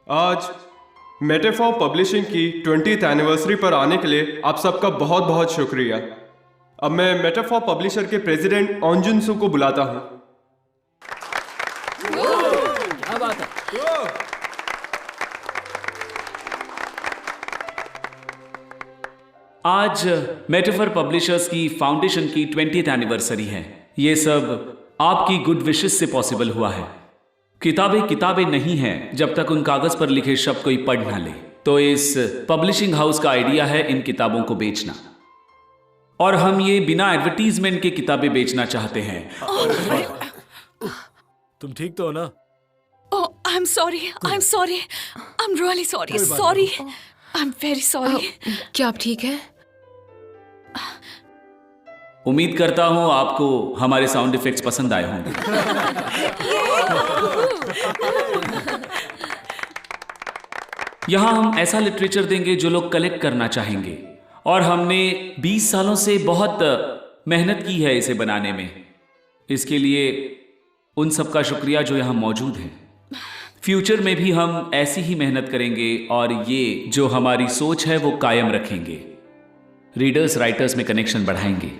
आज metaphor publishing की 20th anniversary पर आने के लिए आप सबका बहुत बहुत शुक्रिया। अब मैं मेटाफॉर पब्लिशर के प्रेसिडेंट ऑन्जुन सू को बुलाता हूं। क्या बात है? आज मेटाफर पब्लिशर्स की फाउंडेशन की 20th एनिवर्सरी है। ये सब आपकी गुड विशेस से पॉसिबल हुआ है। किताबें नहीं हैं जब तक उन कागज पर लिखे शब्द कोई पढ़ ना ले। तो इस पब्लिशिंग हाउस का आइडिया है इन किताबों को बेचना, और हम ये बिना एडवर्टीजमेंट के किताबें बेचना चाहते हैं। तुम ठीक तो हो ना? Oh, I'm sorry. I'm sorry. I'm really sorry. Sorry. I'm very sorry. क्या आप ठीक हैं? उम्मीद करता हूं आपको हमारे साउंड इफेक्ट्स पसंद आए होंगे। यहां हम ऐसा लिटरेचर देंगे जो लोग कलेक्ट करना चाहेंगे, और हमने 20 सालों से बहुत मेहनत की है इसे बनाने में। इसके लिए उन सबका शुक्रिया जो यहां मौजूद हैं। फ्यूचर में भी हम ऐसी ही मेहनत करेंगे और ये जो हमारी सोच है वो कायम रखेंगे। रीडर्स राइटर्स में कनेक्शन बढ़ाएंगे।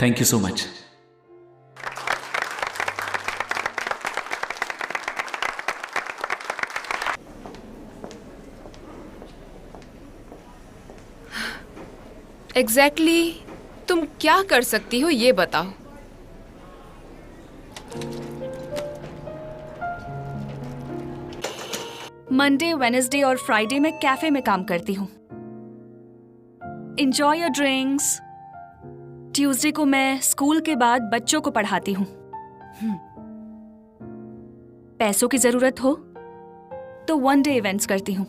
Thank you so much. Exactly तुम क्या कर सकती हो ये बताओ। मंडे, वेनेसडे और फ्राइडे में कैफे में काम करती हूँ। Enjoy your drinks। ट्यूसडे को मैं स्कूल के बाद बच्चों को पढ़ाती हूँ। पैसों की जरूरत हो तो वन डे इवेंट्स करती हूँ।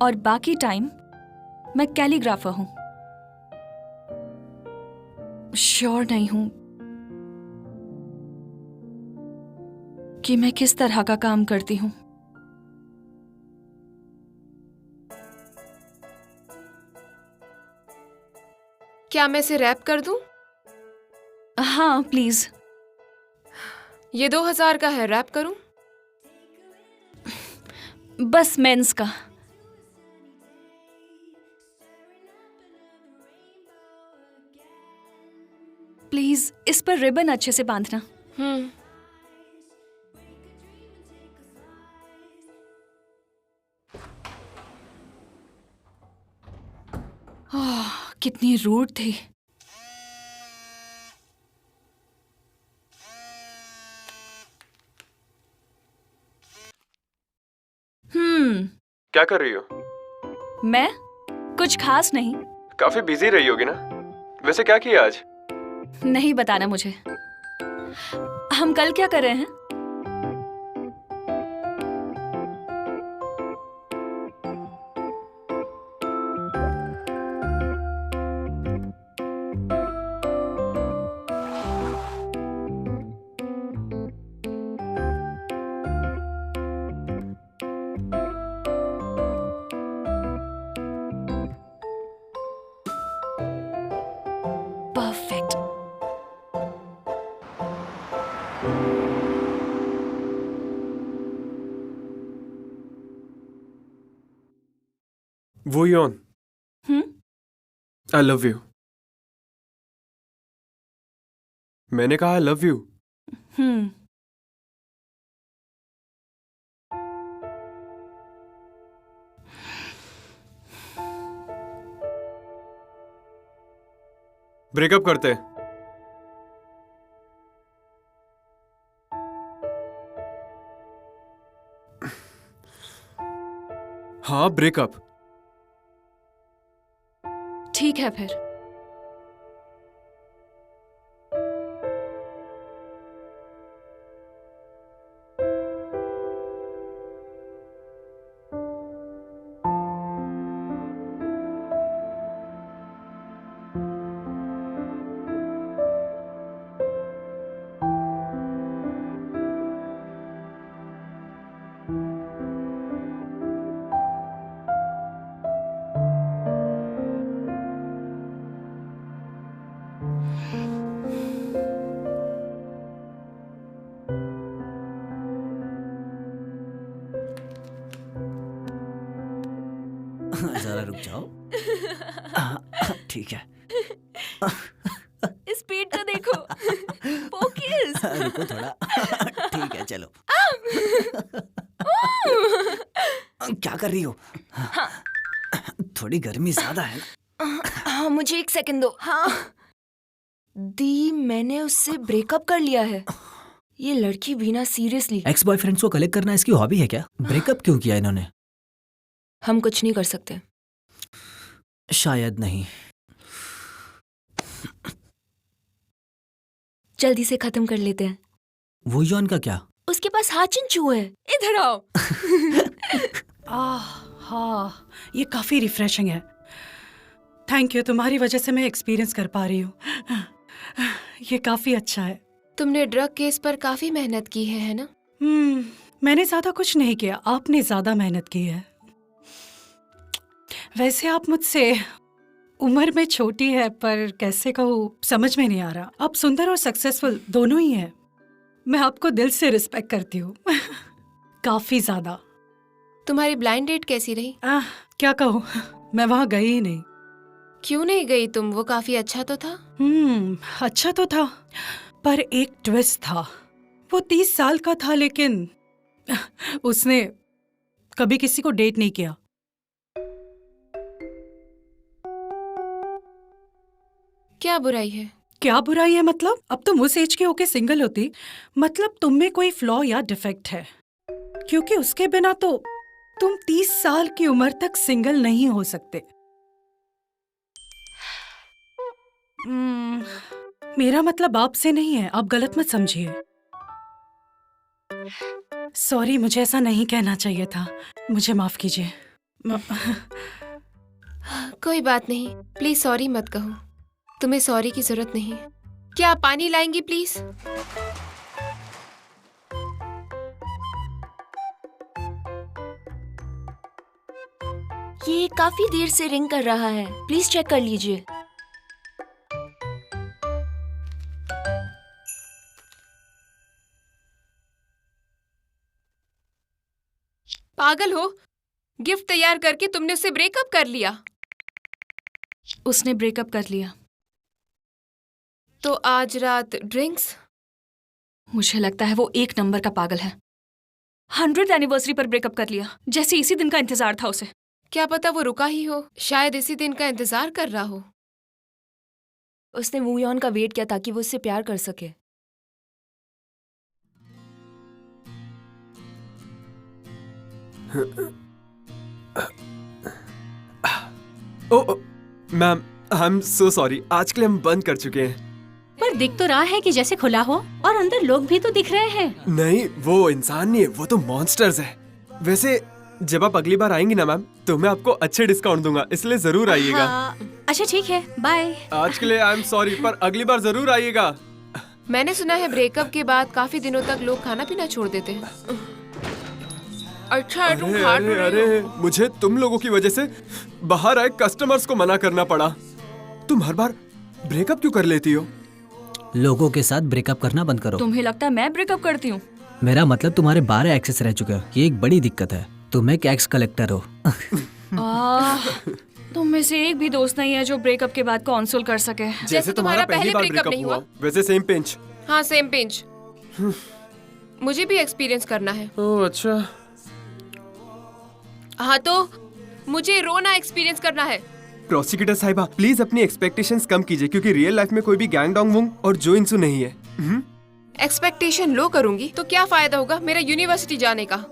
और बाकी टाइम मैं कैलीग्राफर हूँ। श्योर नहीं हूं कि मैं किस तरह का काम करती हूँ। क्या मैं इसे रैप कर दूं? हाँ प्लीज। ये 2000 का है, रैप करूं? बस मेंस का। प्लीज इस पर रिबन अच्छे से बांधना। कितनी रूड थी। क्या कर रही हो? मैं कुछ खास नहीं। काफी बिजी रही होगी ना? वैसे क्या किया आज? नहीं बताना मुझे। हम कल क्या कर रहे हैं? परफेक्ट। वो योन, आई लव यू। मैंने कहा आई लव यू। ब्रेकअप करते हैं। हाँ, ब्रेकअप। ठीक है फिर। जरा रुक जाओ। ठीक है। स्पीड तो देखो। फोकस। रुको थोड़ा। ठीक है चलो। क्या कर रही हो? थोड़ी गर्मी ज्यादा है। हाँ, मुझे एक सेकंड दो। हाँ दी, मैंने उससे ब्रेकअप कर लिया है। ये लड़की भी ना, सीरियसली। एक्स बॉयफ्रेंड्स को कलेक्ट करना इसकी हॉबी है क्या? ब्रेकअप क्यों किया इन्होंने? हम कुछ नहीं कर सकते। शायद नहीं। जल्दी से खत्म कर लेते हैं। वो यौन का क्या? उसके पास हाचिन चू है। इधर आओ। हाँ, ये काफ़ी रिफ्रेशिंग है। थैंक यू, तुम्हारी वजह से मैं एक्सपीरियंस कर पा रही हूँ। ये काफ़ी अच्छा है। तुमने ड्रग केस पर काफी मेहनत की है ना? मैंने ज़्यादा कुछ नहीं किया, आपने ज़्यादा मेहनत की है। वैसे आप मुझसे उम्र में छोटी है, पर कैसे कहूँ समझ में नहीं आ रहा। आप सुंदर और सक्सेसफुल दोनों ही हैं। मैं आपको दिल से रिस्पेक्ट करती हूँ। काफ़ी ज़्यादा। तुम्हारी ब्लाइंड डेट कैसी रही? क्या कहूँ, मैं वहाँ गई ही नहीं। क्यों नहीं गई तुम? वो काफी अच्छा तो था। अच्छा तो था, पर एक ट्विस्ट था। वो 30 साल का था, लेकिन उसने कभी किसी को डेट नहीं किया। क्या बुराई है? क्या बुराई है मतलब? अब तुम उस एज के होके सिंगल होती, मतलब तुम में कोई फ्लॉ या डिफेक्ट है, क्योंकि उसके बिना तो तुम 30 साल की उम्र तक सिंगल नहीं हो सकते। मेरा मतलब आपसे नहीं है, आप गलत मत समझिए। सॉरी, मुझे ऐसा नहीं कहना चाहिए था, मुझे माफ कीजिए। कोई बात नहीं, प्लीज सॉरी मत कहो। तुम्हें सॉरी की जरूरत नहीं। क्या आप पानी लाएंगी प्लीज? ये काफी देर से रिंग कर रहा है, प्लीज चेक कर लीजिए। पागल हो? गिफ्ट तैयार करके तुमने उससे ब्रेकअप कर लिया? उसने ब्रेकअप कर लिया। तो आज रात ड्रिंक्स? मुझे लगता है वो एक नंबर का पागल है। 100th एनिवर्सरी पर ब्रेकअप कर लिया, जैसे इसी दिन का इंतजार था उसे। क्या पता वो रुका ही हो, शायद इसी दिन का इंतजार कर रहा हो। उसने वूयॉन का वेट किया ताकि वो उससे प्यार कर सके। Oh ma'am, I am so sorry, आज के लिए हम बंद कर चुके हैं। पर दिख तो रहा है कि जैसे खुला हो, और अंदर लोग भी तो दिख रहे हैं। नहीं, वो इंसान नहीं है, वो तो मॉन्स्टर्स है। वैसे जब आप अगली बार आएंगी ना मैम, तो मैं आपको अच्छे डिस्काउंट दूंगा, इसलिए जरूर आइएगा। अच्छा ठीक है, बाय। आज के लिए आई एम सॉरी, पर अगली बार जरूर आइएगा। मैंने सुना है ब्रेकअप के बाद काफी दिनों तक लोग खाना पीना छोड़ देते हैं। अच्छा है तुम खा तो रही हो। अरे, मुझे तुम लोगों की वजह से बाहर आए कस्टमर्स को मना करना पड़ा। तुम हर बार ब्रेकअप क्यों कर लेती हो? लोगों के साथ ब्रेकअप करना बंद करो। तुम्हें लगता है मैं ब्रेकअप करती हूँ? मेरा मतलब तुम्हारे 12 एक्सेस रह चुके हो, ये एक बड़ी दिक्कत है। तुम एक एक्स कलेक्टर हो। तुम में से एक भी दोस्त नहीं है जो ब्रेकअप के बाद कॉन्सोल कर सके। जैसे तुम्हारा पहले ब्रेकअप नहीं हुआ। वैसे सेम पिंच। हाँ सेम पिंच। मुझे भी एक्सपीरियंस करना है। ओह अच्छा। हाँ तो मुझे रोना एक्सपीरियंस करना है। प्रोसिक्यूटर साहिबा, प्लीज अपनी एक्सपेक्टेशंस कम कीजिए, क्योंकि रियल लाइफ में कोई भी गैंग डोंग वुंग और जो इंसू नहीं है। एक्सपेक्टेशन लो करूंगी तो क्या फायदा होगा मेरा यूनिवर्सिटी जाने का?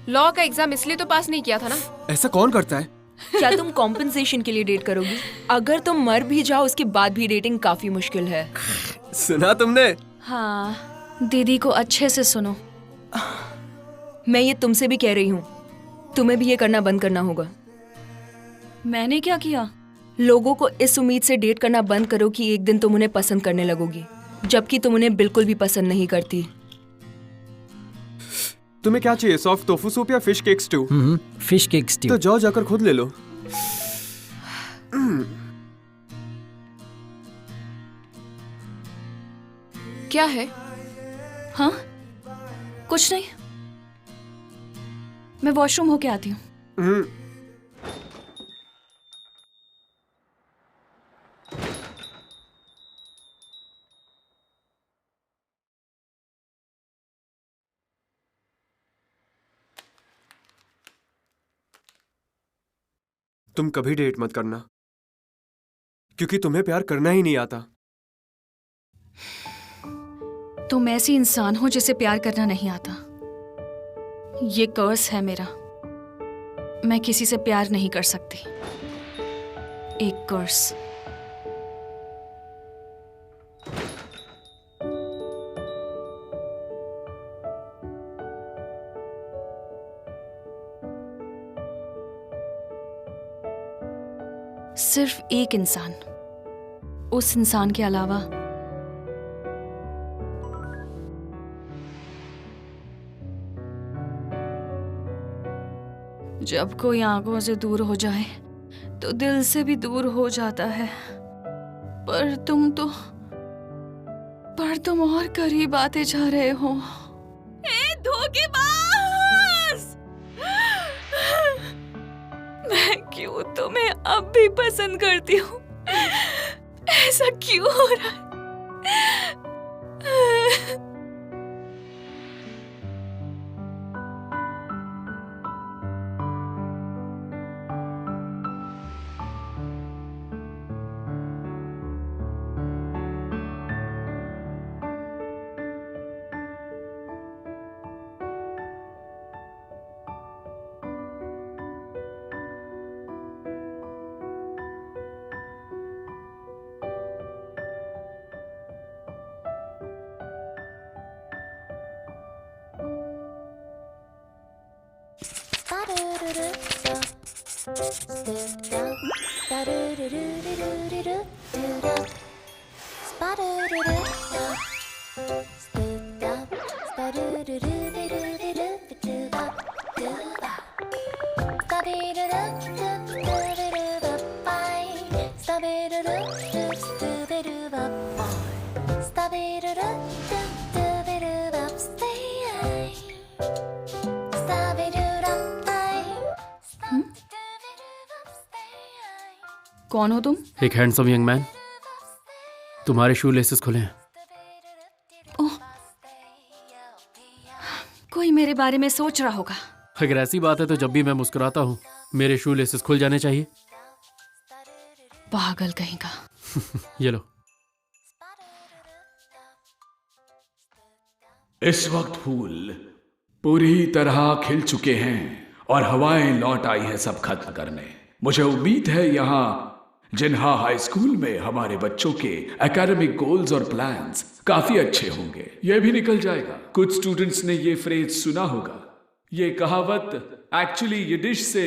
लॉ का एग्जाम इसलिए तो पास नहीं किया था ना। ऐसा कौन करता है? क्या तुम कॉम्पेंसेशन के लिए डेट करोगी? अगर तुम मर भी जाओ उसके बाद भी डेटिंग काफी मुश्किल है। सुना तुमने? हाँ, दीदी को अच्छे से सुनो। मैं ये तुमसे भी कह रही हूँ, तुम्हें भी ये करना बंद करना होगा। मैंने क्या किया? लोगों को इस उम्मीद से डेट करना बंद करो कि एक दिन तुम उन्हें पसंद करने लगोगी, जबकि तुम उन्हें बिल्कुल भी पसंद नहीं करती। तुम्हें क्या चाहिए? सॉफ्ट टोफू सूप या fish cake stew? Fish cake stew. तो जाओ जाकर खुद ले लो। क्या है? हाँ, कुछ नहीं। मैं वॉशरूम होके आती हूँ। तुम कभी डेट मत करना, क्योंकि तुम्हें प्यार करना ही नहीं आता। तुम ऐसी इंसान हो जिसे प्यार करना नहीं आता। ये कर्स है मेरा। मैं किसी से प्यार नहीं कर सकती। एक कर्स। सिर्फ एक इंसान, उस इंसान के अलावा जब कोई आंखों से दूर हो जाए तो दिल से भी दूर हो जाता है। पर तुम और करीब आते जा रहे हो। ए धोखेबाज! मैं क्यों तुम्हें अब भी पसंद करती हूँ? ऐसा क्यों हो रहा है? कौन हो तुम? एक हैंडसम यंग मैन। तुम्हारे शू लेसेस खुले हैं। ओह, कोई मेरे बारे में सोच रहा होगा। अगर ऐसी बात है तो जब भी मैं मुस्कुराता हूँ मेरे शू लेसेस खुल जाने चाहिए। पागल कहीं का। ये लो। इस वक्त फूल पूरी तरह खिल चुके हैं और हवाएं लौट आई हैं सब खत्म करने। मुझे उम्मीद है यहाँ जिन्हा हाई स्कूल में हमारे बच्चों के एकेडमिक गोल्स और प्लान्स काफी अच्छे होंगे। ये भी निकल जाएगा। कुछ स्टूडेंट्स ने ये फ्रेज सुना होगा। ये कहावत एक्चुअली यिडिश से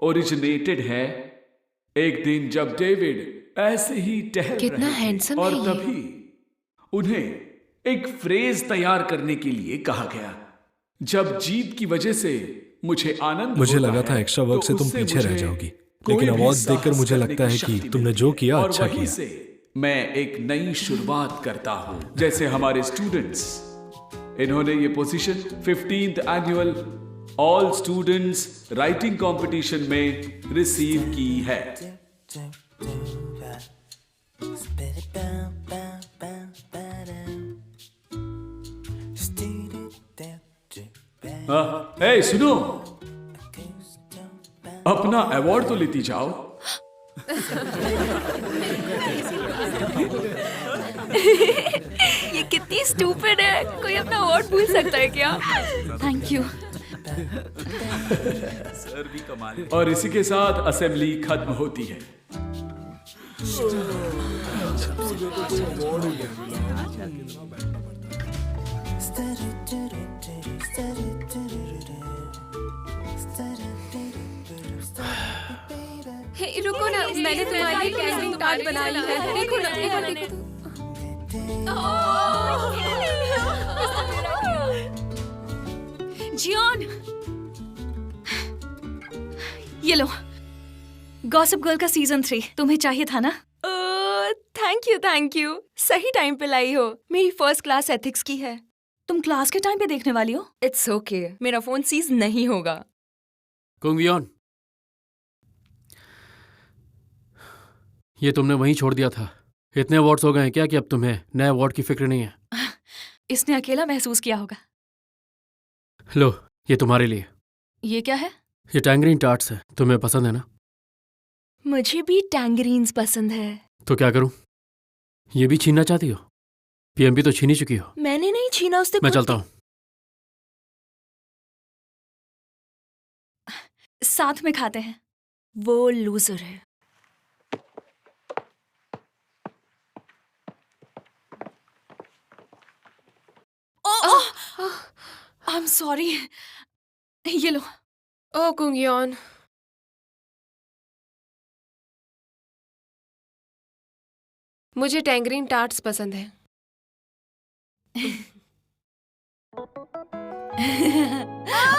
ओरिजिनेटेड है। एक दिन जब डेविड ऐसे ही टहल कितना रहे थे handsome और है ये। तभी उन्हें एक फ्रेज तैयार करने के लिए कहा गया। जब जीत की वजह से मुझे आनंद मुझे होता लगा था है, एक्स्ट्रा वर्क तो से तुम उससे पीछे रह मुझे जाओगी, कोई लेकिन भी अवार्ड्स देखकर साहस मुझे करने लगता है की कि शक्ति तुमने मिलती जो है। किया और अच्छा वहीं किया। से मैं एक नई शुरुआत करता हूँ। जैसे हमारे स्टूडेंट्स, इन्होंने ये position 15th annual all students writing competition में रिसीव की है। ए सुनो, अपना अवार्ड तो लेती जाओ। ये कितनी स्टूपिड है। कोई अपना अवार्ड भूल सकता है क्या? Thank you. सर भी कमाल है। और इसी के साथ असेंबली खत्म होती है। हे, रुको ना, मैंने तुम्हारे लिए कैंडिंग कार्ड बनाई है। देखो ना, देखो देखो। जियोन, ये लो, गॉसिप गर्ल का सीजन 3 तुम्हें चाहिए था ना? Thank you. सही टाइम पे लाई हो। मेरी फर्स्ट क्लास एथिक्स की है। तुम क्लास के टाइम पे देखने वाली हो? इट्स ओके, मेरा फोन सीज नहीं होगा। कुंगवियोन, ये तुमने वहीं छोड़ दिया था। इतने अवार्ड्स हो गए हैं क्या कि अब तुम्हें नए अवार्ड की फिक्र नहीं है? इसने अकेला महसूस किया होगा। लो, ये तुम्हारे लिए। ये क्या है? ये टैंगरीन टार्ट्स है, तुम्हें पसंद है ना? मुझे भी टैंगरीन्स पसंद है। तो क्या करूं? ये भी छीनना चाहती हो? पीएम भी तो छीन ही चुकी हो। मैंने नहीं छीना, उससे मैं चलता हूँ। साथ में खाते हैं। वो लूजर है। I am sorry. ये लो। ओ कुंगयोन, मुझे टैंगरीन टार्ट्स पसंद है।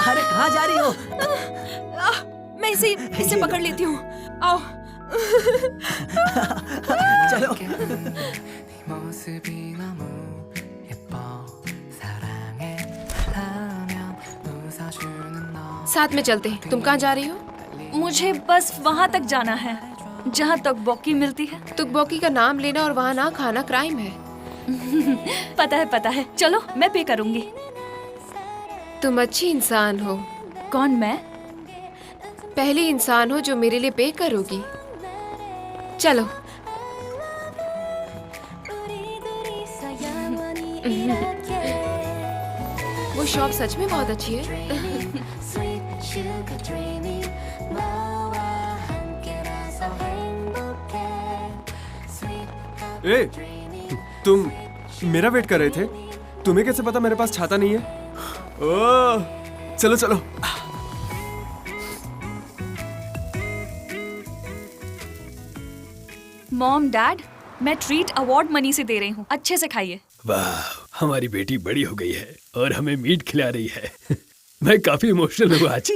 अरे कहाँ जा रही हो? मैं इसे पकड़ लेती हूँ। आओ। चलो। साथ में चलते हैं। तुम कहाँ जा रही हो? मुझे बस वहां तक जाना है जहाँ तक बॉकी मिलती है। तुकबॉकी का नाम लेना और वहाँ ना खाना क्राइम है। पता है। चलो, मैं पे करूंगी। तुम अच्छी इंसान हो। कौन मैं? पहली इंसान हो जो मेरे लिए पे करोगी। चलो। वो शॉप सच में बहुत अच्छी है। ए, तुम मेरा वेट कर रहे थे? तुम्हें कैसे पता मेरे पास छाता नहीं है? ओह, चलो चलो। मॉम, डैड, मैं ट्रीट अवार्ड मनी से दे रही हूँ। अच्छे से खाइए। वाह, हमारी बेटी बड़ी हो गई है और हमें मीट खिला रही है। मैं काफी इमोशनल हूँ आज।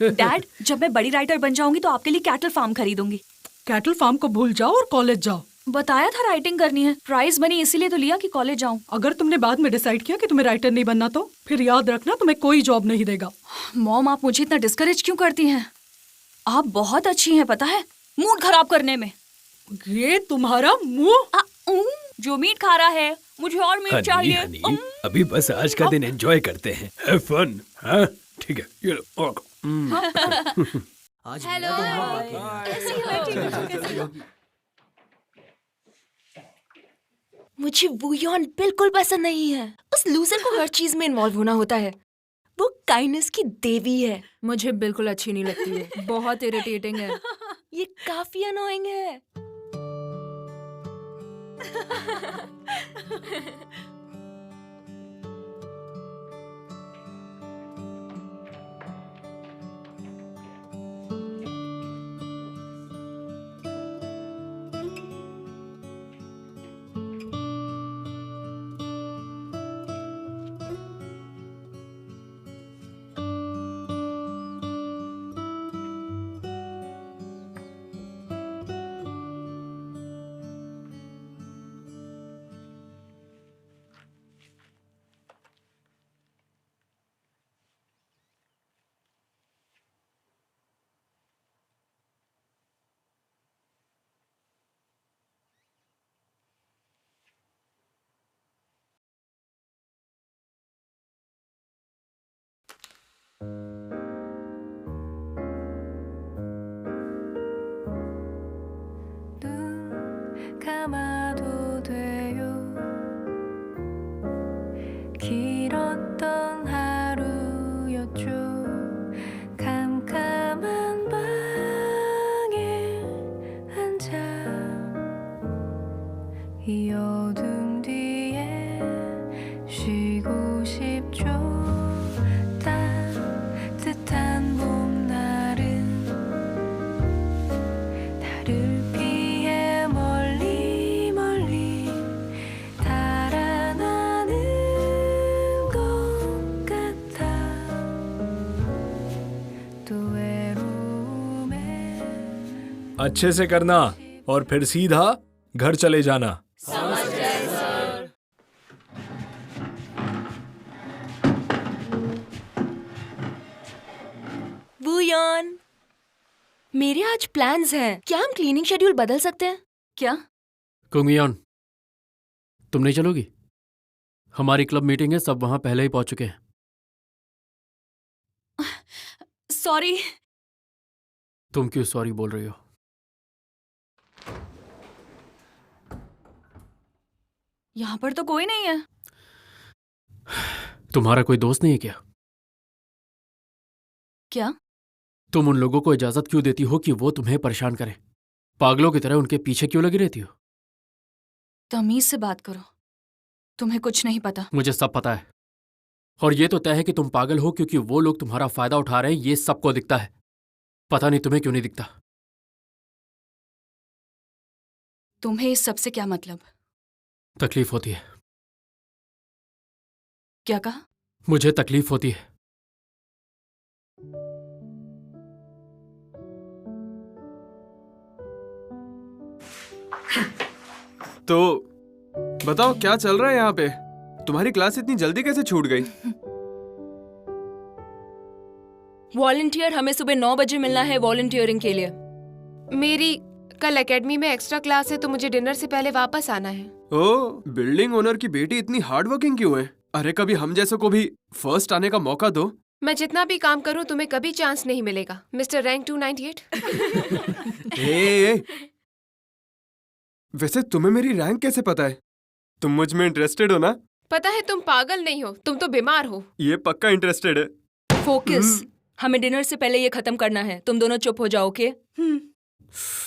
डैड, जब मैं बड़ी राइटर बन जाऊंगी तो आपके लिए कैटल फार्म खरीदूंगी। कैटल फार्म को भूल जाओ और कॉलेज जाओ। बताया था राइटिंग करनी है। प्राइज मनी इसीलिए तो लिया कि कॉलेज जाऊं। अगर तुमने बाद में डिसाइड किया कि तुम्हें राइटर नहीं बनना तो फिर याद रखना, तुम्हें कोई जॉब नहीं देगा। मॉम, आप मुझे इतना डिस्करेज क्यों करती हैं? आप बहुत अच्छी हैं, पता है, मूड खराब करने में। ये तुम्हारा मुंह। जो मीट खा रहा है, मुझे और मीट हनी, चाहिए। हनी, अभी बस आज का दिन एंजॉय करते हैं। Have fun. हाँ, ठीक है, ये लो। आज मुझे वुयोन बिल्कुल पसंद नहीं है। उस लूजर को हर चीज में इन्वॉल्व होना होता है। वो काइंडनेस की देवी है। मुझे बिल्कुल अच्छी नहीं लगती है। बहुत इरिटेटिंग है। ये काफी अनोइंग है। अच्छे से करना और फिर सीधा घर चले जाना। बुयान, मेरे आज प्लान्स हैं। क्या हम क्लीनिंग शेड्यूल बदल सकते हैं? क्या? कुंगियन, तुम नहीं चलोगी? हमारी क्लब मीटिंग है, सब वहां पहले ही पहुंच चुके हैं। सॉरी। तुम क्यों सॉरी बोल रही हो? यहाँ पर तो कोई नहीं है। तुम्हारा कोई दोस्त नहीं है क्या? क्या? तुम उन लोगों को इजाजत क्यों देती हो कि वो तुम्हें परेशान करें? पागलों की तरह उनके पीछे क्यों लगी रहती हो? तमीज से बात करो, तुम्हें कुछ नहीं पता। मुझे सब पता है, और ये तो तय है कि तुम पागल हो क्योंकि वो लोग तुम्हारा फायदा उठा रहे हैं। ये सबको दिखता है, पता नहीं तुम्हें क्यों नहीं दिखता। तुम्हें इस सब से क्या मतलब? तकलीफ होती है। क्या कहा? मुझे तकलीफ होती है। तो बताओ क्या चल रहा है यहाँ पे? तुम्हारी क्लास इतनी जल्दी कैसे छूट गई? वॉलंटियर, हमें सुबह 9 बजे मिलना है वॉलंटियरिंग के लिए। मेरी कल एकेडमी में एक्स्ट्रा क्लास है तो मुझे डिनर से पहले वापस आना है। ओ, बिल्डिंग ओनर की बेटी इतनी हार्ड वर्किंग क्यों है? अरे कभी हम जैसे को भी फर्स्ट आने का मौका दो। मैं जितना भी काम करूं तुम्हें कभी चांस नहीं मिलेगा, मिस्टर रैंक 298। ए, वैसे तुम्हें मेरी रैंक कैसे पता है? तुम मुझ में इंटरेस्टेड हो ना? पता है तुम पागल नहीं हो, तुम तो बीमार हो। ये पक्का इंटरेस्टेड है। फोकस, हमें डिनर से पहले ये खत्म करना है। तुम दोनों चुप हो जाओ, ओके?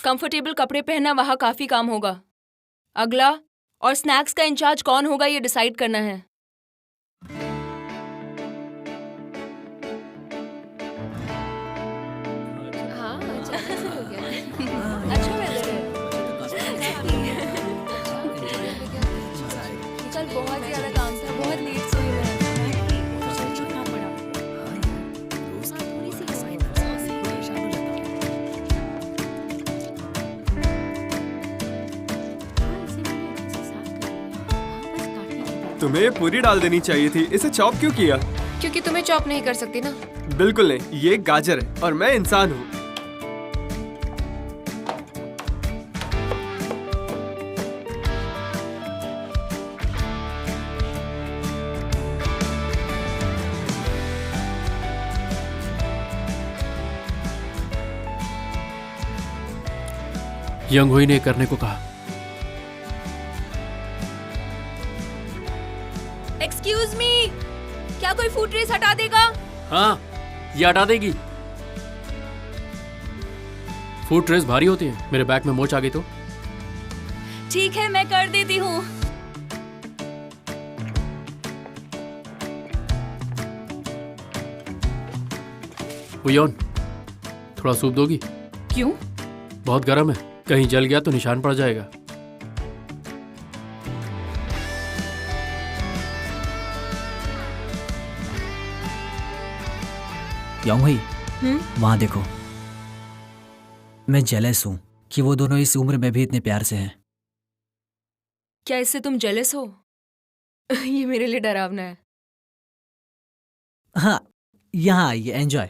कंफर्टेबल कपड़े पहनना, वहां काफी काम होगा। अगला, और स्नैक्स का इंचार्ज कौन होगा ये डिसाइड करना है। हाँ, अचानक से हो गया। अच्छा वेदर है। कल बहुत ज्यादा काम था, बहुत लेट सोई मैं। तुम्हें पूरी डाल देनी चाहिए थी। इसे चॉप क्यों किया? क्योंकि तुम्हें चॉप नहीं कर सकती ना। बिल्कुल नहीं, ये गाजर है और मैं इंसान हूँ। यंग हुई ने करने को कहा। एक्सक्यूज मी, क्या कोई फूड ट्रेस हटा देगा? हाँ, ये हटा देगी। फूड ट्रेस भारी होती है, मेरे बैग में मोच आ गई तो। ठीक है, मैं कर देती हूँ। बुयोन, थोड़ा सूप दोगी? क्यों? बहुत गर्म है, कहीं जल गया तो निशान पड़ जाएगा। यंग हुई, वहां देखो। मैं जेलस हूँ कि वो दोनों इस उम्र में भी इतने प्यार से हैं। क्या इससे तुम जेलस हो? ये मेरे लिए डरावना है। हाँ, यहाँ आइए, एंजॉय।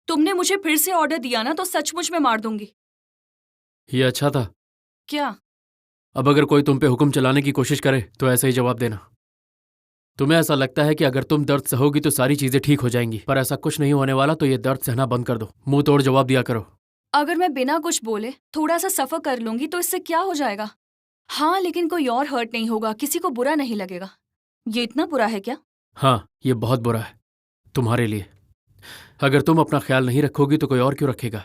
तुमने मुझे फिर से ऑर्डर दिया ना तो सचमुच में मार दूंगी। ये अच्छा था। क्या? अब अगर कोई तुम पे हुक्म चलाने की कोशिश करे तो ऐसे ही जवाब देना। तुम्हें ऐसा लगता है कि अगर तुम दर्द सहोगी तो सारी चीजें ठीक हो जाएंगी, पर ऐसा कुछ नहीं होने वाला। तो ये दर्द सहना बंद कर दो, मुंह तोड़ जवाब दिया करो। अगर मैं बिना कुछ बोले थोड़ा सा सफर कर लूंगी तो इससे क्या हो जाएगा? हाँ, लेकिन कोई और हर्ट नहीं होगा, किसी को बुरा नहीं लगेगा। ये इतना बुरा है क्या? हाँ, ये बहुत बुरा है तुम्हारे लिए। अगर तुम अपना ख्याल नहीं रखोगी तो कोई और क्यों रखेगा?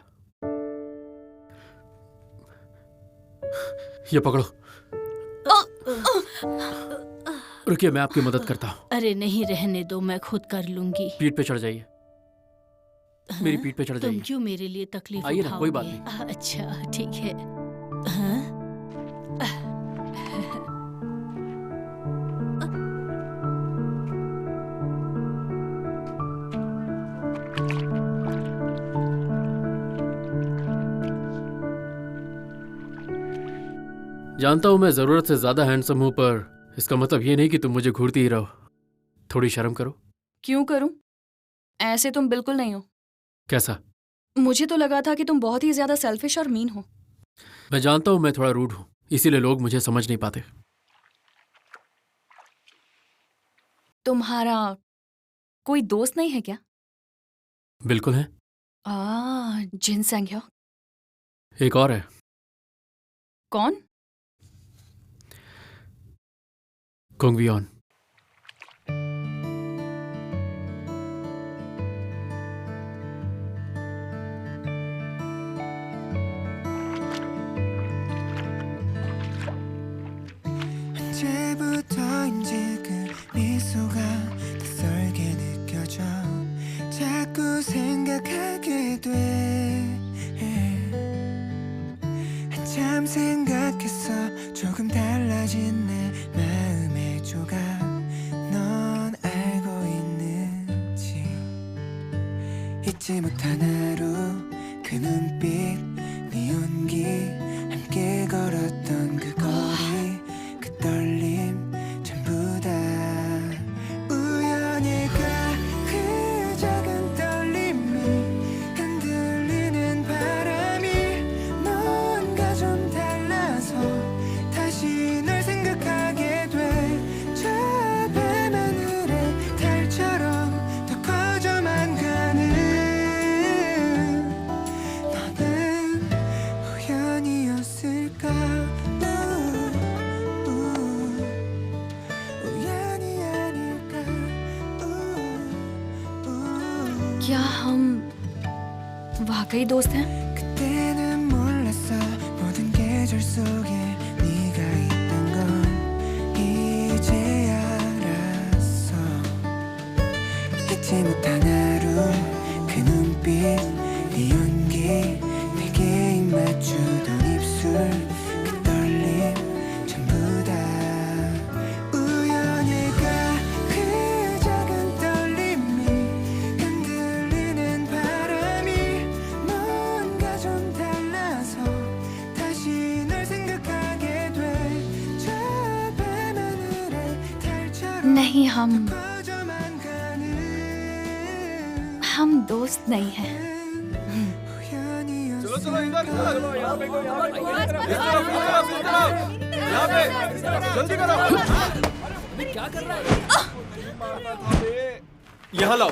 ये पकड़ो। रुकिए, मैं आपकी मदद करता हूँ। अरे नहीं, रहने दो, मैं खुद कर लूंगी। पीठ पे चढ़ जाइए। मेरी पीठ पे चढ़ तुम जाइए। क्यों मेरे लिए तकलीफ आइए ना, कोई बात उठाओगे? अच्छा ठीक है। हाँ? जानता हूं मैं जरूरत से ज्यादा हैंडसम हूं, पर इसका मतलब ये नहीं कि तुम मुझे घूरती ही रहो। थोड़ी शर्म करो। क्यों करूं? ऐसे तुम बिल्कुल नहीं हो। कैसा? मुझे तो लगा था कि तुम बहुत ही ज्यादा सेल्फिश और मीन हो। मैं जानता हूं मैं थोड़ा रूड हूं, इसीलिए लोग मुझे समझ नहीं पाते। तुम्हारा कोई दोस्त नहीं है क्या? बिल्कुल है। जिन संज्ञा। एक और है। कौन? कुंगवियोन। 언제부터인지 그 미소가 낯설게 느껴져 자꾸 생각하게 돼 한참 생각했어 조금 달라진 내 마음의 조각 넌 알고 있는지 잊지 못한 하루 그 눈빛 네 온기 함께 걸었던 그 거리 그 떨림 전부 다 우연일까 그 작은 떨림이 흔들리는 바람이 뭔가 좀 달라서 다시 널 생각하게 돼저 밤하늘의 달처럼 더 커져만 가는 너는 우연이었을까 क्या हम वाकई दोस्त हैं? 그때는 몰랐어 모든 계절 속에 네가 있던 건 이제 알았어 잊지 못한 하루 그 눈빛 네 연기 내게 입 맞추던 입술 그 떨림 전부 다 우연일까 그 작은 떨림이 흔들리는 바람이 뭔가 좀 달라서 다시 널 생각하게 돼저 밤하늘의 달처럼 नहीं, 커져만 가는 हम दोस्त नहीं हैं। चलो चलो इधर चलो यहाँ पे जल्दी करो। क्या कर रहा है? यहाँ लाओ।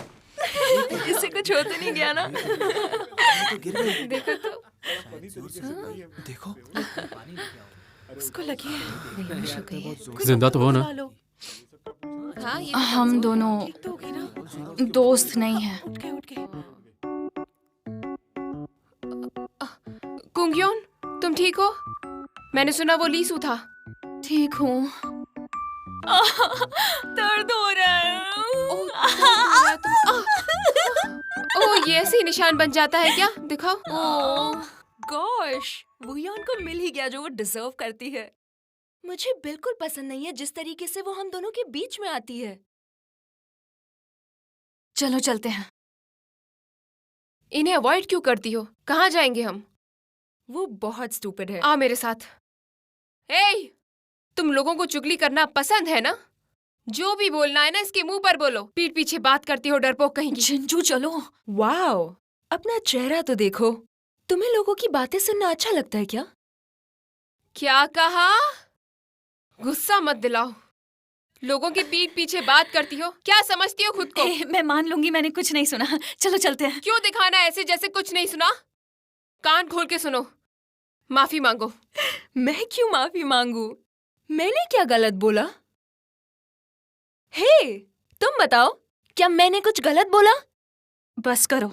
इससे कुछ होते नहीं गया ना। देखो तो देखो उसको लगी है। जिंदा तो हो ना? हाँ ये हम दोनों तो होगी ना। दोस्त नहीं हैं। उठ के कुंगयोन, तुम ठीक हो? मैंने सुना वो लीसू था। ठीक हूँ। दर्द हो रहा है। ओह, ये ऐसे ही निशान बन जाता है क्या? दिखाओ। गॉश, वुयान को मिल ही गया जो वो डिजर्व करती है। मुझे बिल्कुल पसंद नहीं है जिस तरीके से वो हम दोनों के बीच में आती है। चलो चलते हैं। इन्हें अवॉइड क्यों करती हो? कहाँ जाएंगे हम? वो बहुत स्टूपिड है। आ मेरे साथ। हे, तुम लोगों को चुगली करना पसंद है ना? जो भी बोलना है ना इसके मुंह पर बोलो। पीठ पीछे बात करती हो डरपोक कहीं की। जिंजू चलो। वाओ, अपना चेहरा तो देखो। तुम्हें लोगों की बातें सुनना अच्छा लगता है क्या? क्या कहा? गुस्सा मत दिलाओ। लोगों के पीठ पीछे बात करती हो, क्या समझती हो खुद को? मैं मान लूंगी मैंने कुछ नहीं सुना। चलो चलते हैं। क्यों दिखाना ऐसे जैसे कुछ नहीं सुना? कान खोल के सुनो। माफी मांगो। मैं क्यों माफी मांगू? मैंने क्या गलत बोला? हे, तुम बताओ, क्या मैंने कुछ गलत बोला? बस करो।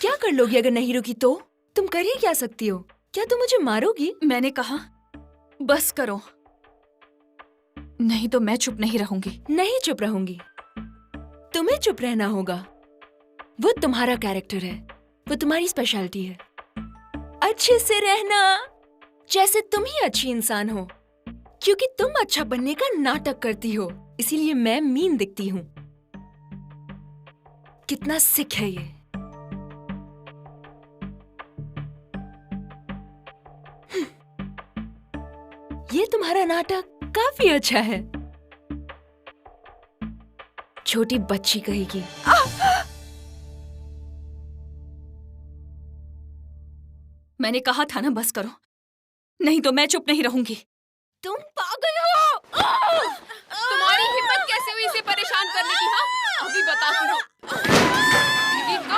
क्या कर लोगी अगर नहीं रुकी तो? तुम कर ही क्या सकती हो? क्या तुम मुझे मारोगी? मैंने कहा बस करो, नहीं तो मैं चुप नहीं रहूंगी। नहीं चुप रहूंगी। तुम्हें चुप रहना होगा। वो तुम्हारा कैरेक्टर है, वो तुम्हारी स्पेशलिटी है। अच्छे से रहना, जैसे तुम ही अच्छी इंसान हो। क्योंकि तुम अच्छा बनने का नाटक करती हो, इसीलिए मैं मीन दिखती हूँ। कितना सिक है ये। ये तुम्हारा नाटक काफी अच्छा है। छोटी बच्ची कहेगी। मैंने कहा था ना बस करो, नहीं तो मैं चुप नहीं रहूंगी। तुम पागल हो। तुम्हारी हिम्मत कैसे हुई इसे परेशान करने की? हाँ, अभी बताती हूँ। दीदी को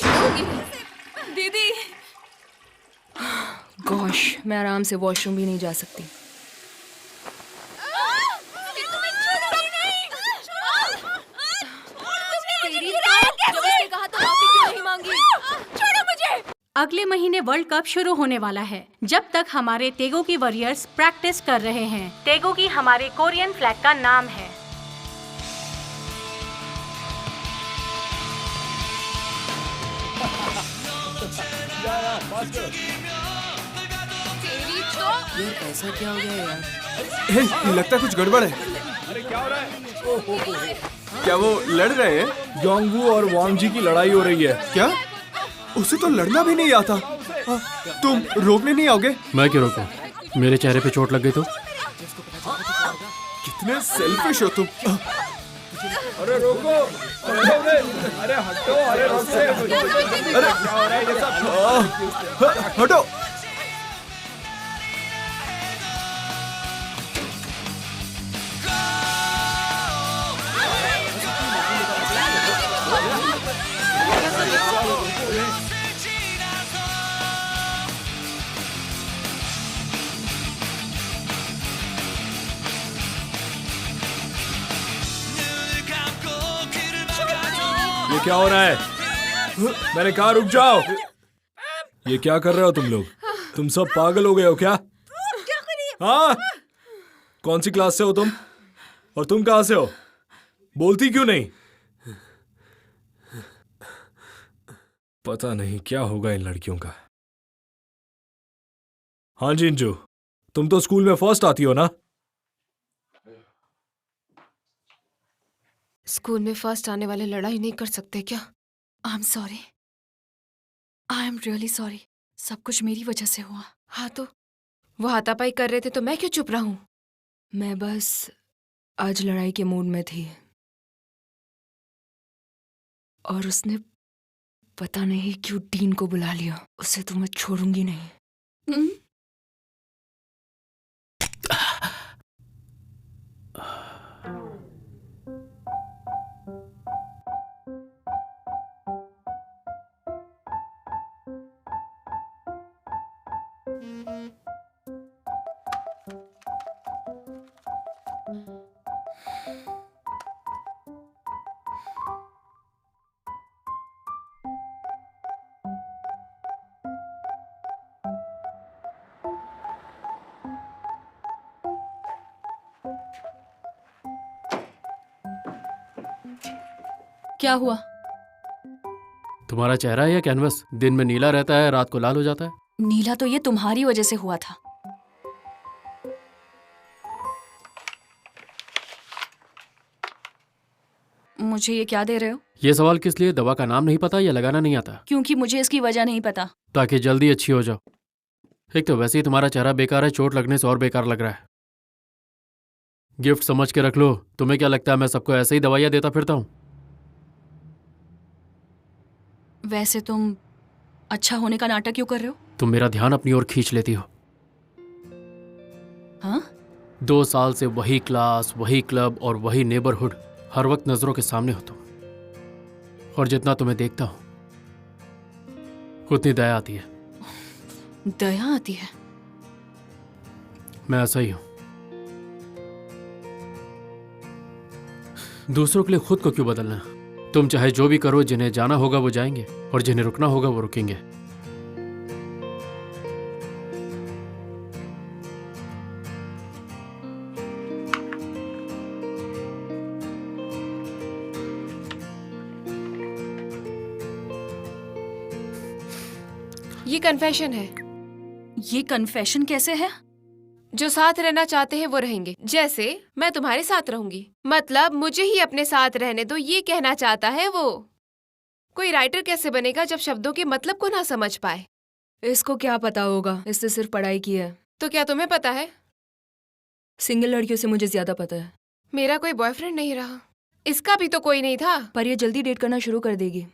छोड़ूंगी। दीदी, गॉश, मैं आराम से वॉशरूम भी नहीं जा सकती। जब इसने कहा तो माफी क्यों नहीं मांगी? छोड़ो मुझे। अगले महीने वर्ल्ड कप शुरू होने वाला है। जब तक हमारे तेगोकी वॉरियर्स प्रैक्टिस कर रहे हैं। तेगोकी हमारे कोरियन फ्लैग का नाम है। ऐसा क्या हो गया यार? हे, लगता है कुछ गड़बड़ है। अरे क्या हो रहा है? क्या वो लड़ रहे हैं? योंगवू और वांग जी की लड़ाई हो रही है। क्या? उसे तो लड़ना भी नहीं आता। तुम रोकने नहीं आओगे? मैं क्यों रोकूं? मेरे चेहरे पे चोट लग गई तो? कितने सेल्फिश हो तुम। अरे रोको, अरे हटो, अरे रोक से। अरे क्या हो रहा है ये सब? हटो। ये क्या हो रहा है? मैंने कहा रुक जाओ। ये क्या कर रहे हो तुम लोग? तुम सब पागल हो गए हो क्या? हाँ, कौन सी क्लास से हो तुम? और तुम कहां से हो? बोलती क्यों नहीं? पता नहीं क्या होगा इन लड़कियों का। हाँ जिंजू, तुम तो स्कूल में फर्स्ट आती हो ना? स्कूल में फर्स्ट आने वाले लड़ाई नहीं कर सकते क्या? I am sorry, I am really sorry. सब कुछ मेरी वजह से हुआ। हाँ तो वो हाथापाई कर रहे थे तो मैं क्यों चुप रहूं? मैं बस आज लड़ाई के मूड में थी और उसने पता नहीं क्यों डीन को बुला लिया। उसे तो मैं छोड़ूंगी नहीं। क्या हुआ? तुम्हारा चेहरा है या कैनवस? दिन में नीला रहता है, रात को लाल हो जाता है। नीला तो ये तुम्हारी वजह से हुआ था। मुझे ये क्या दे रहे हो? ये सवाल किस लिए? दवा का नाम नहीं पता या लगाना नहीं आता? क्योंकि मुझे इसकी वजह नहीं पता। ताकि जल्दी अच्छी हो जाओ। एक तो वैसे ही तुम्हारा चेहरा बेकार है, चोट लगने से और बेकार लग रहा है। गिफ्ट समझ के रख लो। तुम्हें क्या लगता है मैं सबको ऐसे ही दवाइयाँ देता फिरता हूँ? वैसे तुम अच्छा होने का नाटक क्यों कर रहे हो? तुम मेरा ध्यान अपनी ओर खींच लेती हो। हाँ? 2 साल से वही क्लास, वही क्लब और वही नेबरहुड, हर वक्त नजरों के सामने हो तुम। और जितना तुम्हें देखता हूं उतनी दया आती है। दया आती है? मैं ऐसा ही हूं। दूसरों के लिए खुद को क्यों बदलना? तुम चाहे जो भी करो, जिन्हें जाना होगा वो जाएंगे और जिन्हें रुकना होगा वो रुकेंगे। ये कन्फेशन है। ये कन्फेशन कैसे है? जो साथ रहना चाहते हैं वो रहेंगे। जैसे मैं तुम्हारे साथ रहूंगी, मतलब मुझे ही अपने साथ रहने दो, ये कहना चाहता है वो। कोई राइटर कैसे बनेगा जब शब्दों के मतलब को ना समझ पाए? इसको क्या पता होगा? इसने सिर्फ पढ़ाई की है। तो क्या तुम्हें पता है? सिंगल लड़कियों से मुझे ज्यादा पता है। मेरा कोई बॉयफ्रेंड नहीं रहा, इसका भी तो कोई नहीं था। पर ये जल्दी डेट करना शुरू कर देगी।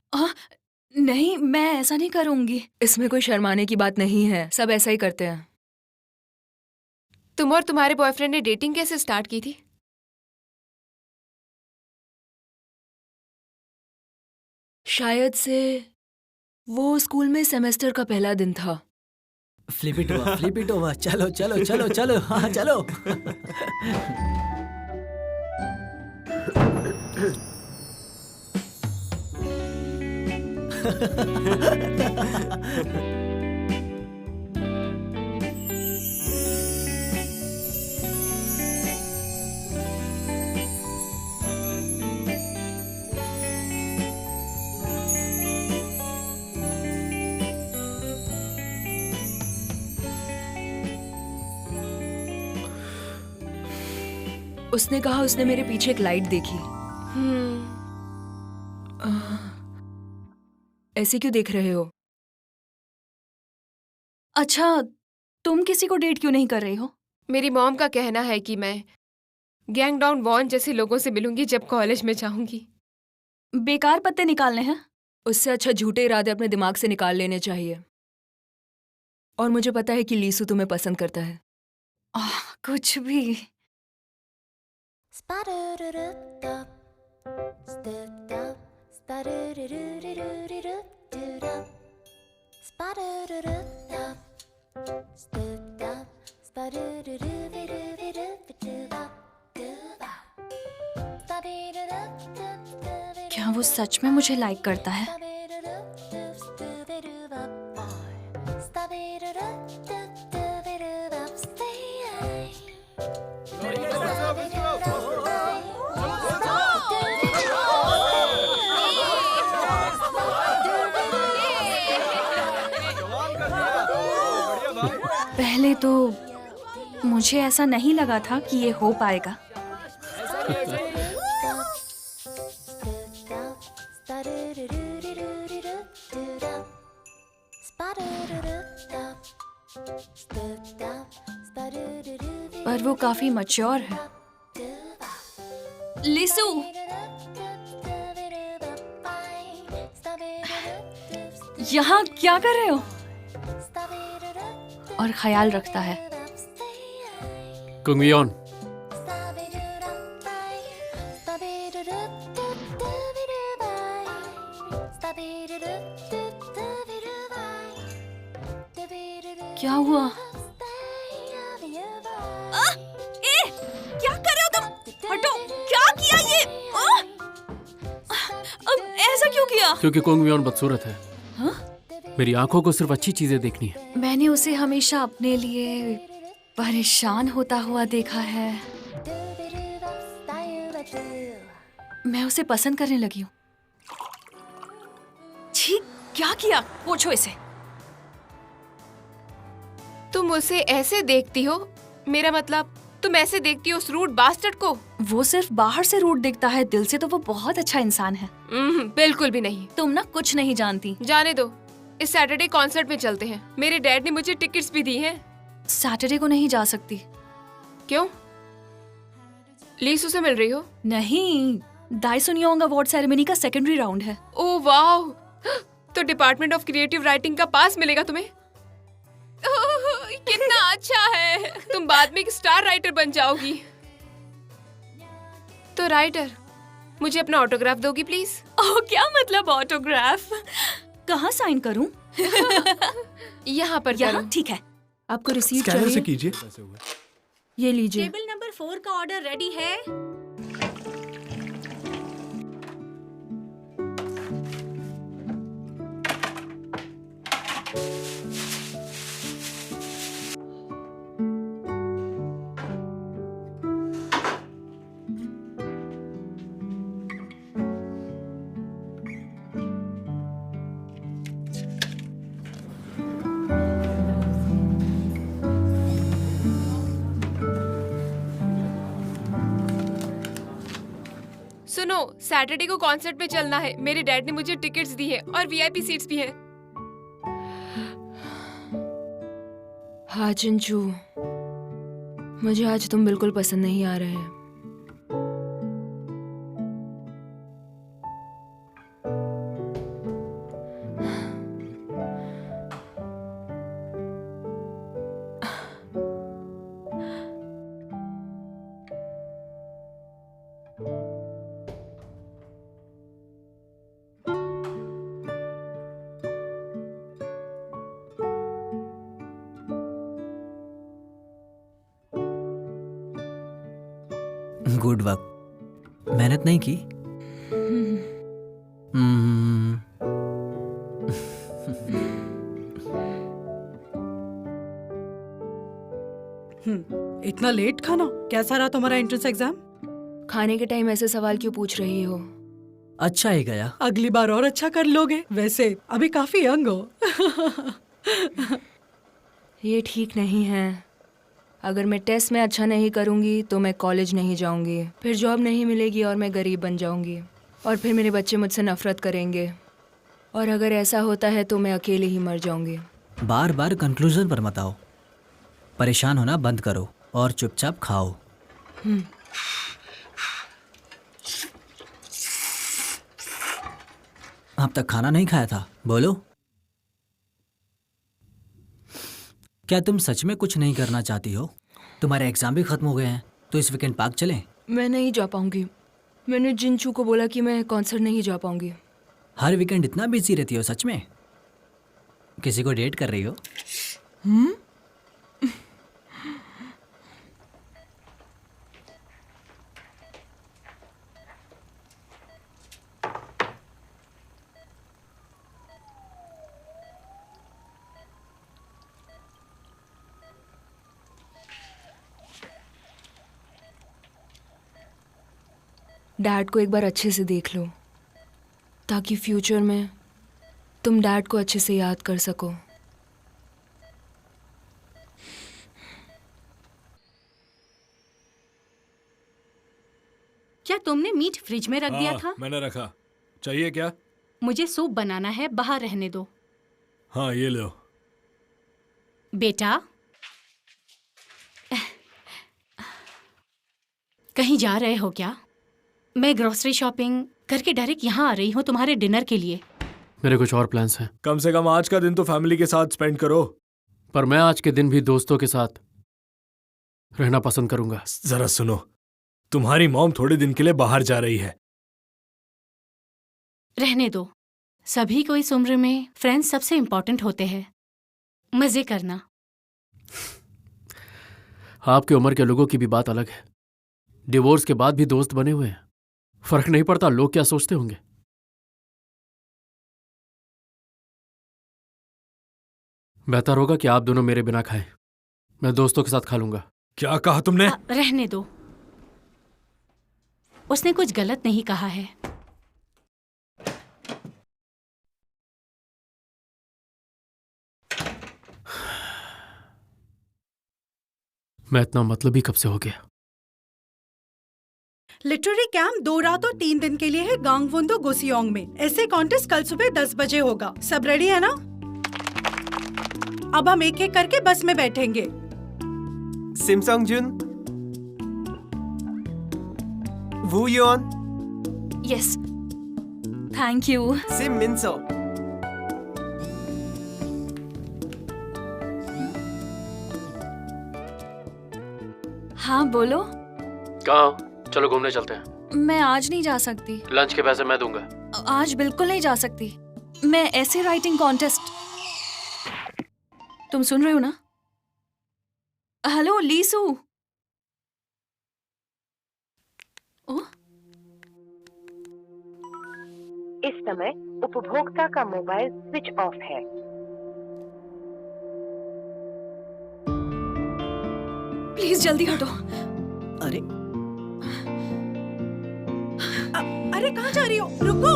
नहीं, मैं ऐसा नहीं करूंगी। इसमें कोई शर्माने की बात नहीं है, सब ऐसा ही करते हैं। तुम और तुम्हारे बॉयफ्रेंड ने डेटिंग कैसे स्टार्ट की थी? शायद से वो स्कूल में सेमेस्टर का पहला दिन था। फ्लिप इट ओवर, चलो चलो चलो चलो, हाँ चलो। उसने कहा उसने मेरे पीछे एक लाइट देखी। ऐसे क्यों देख रहे हो? अच्छा, तुम किसी को डेट क्यों नहीं कर रही हो? मेरी मॉम का कहना है कि मैं गैंग डाउन वॉन जैसे लोगों से मिलूंगी जब कॉलेज में जाऊंगी। बेकार पत्ते निकालने हैं। उससे अच्छा झूठे इरादे अपने दिमाग से निकाल लेने चाहिए। और मुझे पता है कि लीसू तुम्हें पसंद करता है। कुछ भी। क्या वो सच में मुझे लाइक करता है? पहले तो मुझे ऐसा नहीं लगा था कि ये हो पाएगा। पर वो काफी मैच्योर है। लिसू, यहाँ क्या कर रहे हो? और ख्याल रखता है। कुंगवियोन, क्या हुआ? क्या कर रहे हो तुम? हटो! क्या किया ये? अब ऐसा क्यों किया? क्योंकि कुंगवियोन बदसूरत है। हाँ? मेरी आंखों को सिर्फ अच्छी चीजें देखनी है। मैंने उसे हमेशा अपने लिए परेशान होता हुआ देखा है। मैं उसे पसंद करने लगी हूँ। छी, क्या किया? पूछो इसे। तुम उसे ऐसे देखती हो? मेरा मतलब तुम ऐसे देखती हो उस रूड बास्टर्ड को? वो सिर्फ बाहर से रूड दिखता है, दिल से तो वो बहुत अच्छा इंसान है। बिल्कुल भी नहीं। तुम ना कुछ नहीं जानती। जाने दो, इस सैटरडे कॉन्सर्ट में चलते हैं। मेरे डैड ने मुझे टिकट्स भी दी हैं। सैटरडे को नहीं जा सकती। क्यों? लीसू से मिल रही हो? नहीं, डाइसन योंग अवार्ड सेरेमनी का सेकेंडरी राउंड है। ओह वाह! तो डिपार्टमेंट ऑफ क्रिएटिव राइटिंग का पास मिलेगा तुम्हें? कितना अच्छा है, तुम बाद में एक स्टार राइटर बन जाओगी। तो राइटर, मुझे अपना ऑटोग्राफ दोगी प्लीज? ओह, क्या मतलब ऑटोग्राफ? कहाँ साइन करूं? यहाँ पर यहाँ ठीक है। आपको रिसीट स्कैनर से चाहिए? कीजिए। ये लीजिए। टेबल नंबर 4 का ऑर्डर रेडी है। सुनो, सैटरडे को कॉन्सर्ट में चलना है। मेरे डैड ने मुझे टिकट्स दी है और वीआईपी सीट्स भी हैं। हाँ चिंचू, मुझे आज तुम बिल्कुल पसंद नहीं आ रहे। Good work. मेहनत नहीं की? इतना लेट खाना? कैसा रहा तुम्हारा एंट्रेंस एग्जाम? खाने के टाइम ऐसे सवाल क्यों पूछ रही हो? अच्छा ही गया। अगली बार और अच्छा कर लोगे। वैसे अभी काफी यंग हो। ये ठीक नहीं है। अगर मैं टेस्ट में अच्छा नहीं करूंगी तो मैं कॉलेज नहीं जाऊंगी, फिर जॉब नहीं मिलेगी और मैं गरीब बन जाऊंगी, और फिर मेरे बच्चे मुझसे नफरत करेंगे, और अगर ऐसा होता है तो मैं अकेले ही मर जाऊंगी। बार बार कंक्लूजन पर मत आओ। परेशान होना बंद करो और चुपचाप खाओ। अब तक खाना नहीं खाया था, बोलो। क्या तुम सच में कुछ नहीं करना चाहती हो? तुम्हारे एग्जाम भी खत्म हो गए हैं, तो इस वीकेंड पार्क चलें? मैं नहीं जा पाऊंगी। मैंने जिंचू को बोला कि मैं कॉन्सर्ट नहीं जा पाऊंगी। हर वीकेंड इतना बिजी रहती हो सच में? किसी को डेट कर रही हो? डैड को एक बार अच्छे से देख लो, ताकि फ्यूचर में तुम डैड को अच्छे से याद कर सको। क्या तुमने मीट फ्रिज में रख दिया था? मैंने रखा। चाहिए क्या? मुझे सूप बनाना है, बाहर रहने दो। हाँ ये लो। बेटा, कहीं जा रहे हो क्या? मैं ग्रोसरी शॉपिंग करके डायरेक्ट यहाँ आ रही हूँ तुम्हारे डिनर के लिए। मेरे कुछ और प्लान्स हैं। कम से कम आज का दिन तो फैमिली के साथ स्पेंड करो। पर मैं आज के दिन भी दोस्तों के साथ रहना पसंद करूंगा। जरा सुनो, तुम्हारी मॉम थोड़े दिन के लिए बाहर जा रही है। रहने दो, सभी को इस उम्र में फ्रेंड्स सबसे इम्पोर्टेंट होते हैं। मजे करना। आपकी उम्र के लोगों की भी बात अलग है। डिवोर्स के बाद भी दोस्त बने हुए हैं। फर्क नहीं पड़ता लोग क्या सोचते होंगे। बेहतर होगा कि आप दोनों मेरे बिना खाएं। मैं दोस्तों के साथ खा लूंगा। क्या कहा तुमने? रहने दो, उसने कुछ गलत नहीं कहा है। मैं इतना मतलबी कब से हो गया? लिटरेरी कैंप 2 रात और 3 दिन के लिए है गांगवुंदो गोसियोंग में। ऐसे कॉन्टेस्ट कल सुबह 10 बजे होगा। सब रेडी है ना? अब हम एक एक करके बस में बैठेंगे। सिमसंग जुन, वू योन, यस, थैंक यू। सिम मिनसो। हाँ बोलो। कहाँ? चलो घूमने चलते हैं। मैं आज नहीं जा सकती। लंच के पैसे मैं दूंगा। आज बिल्कुल नहीं जा सकती। मैं ऐसे राइटिंग कॉन्टेस्ट। तुम सुन रहे हो ना? हेलो लीसू। इस समय उपभोक्ता का मोबाइल स्विच ऑफ है। प्लीज जल्दी हटो। अरे अरे कहाँ जा रही हो? रुको।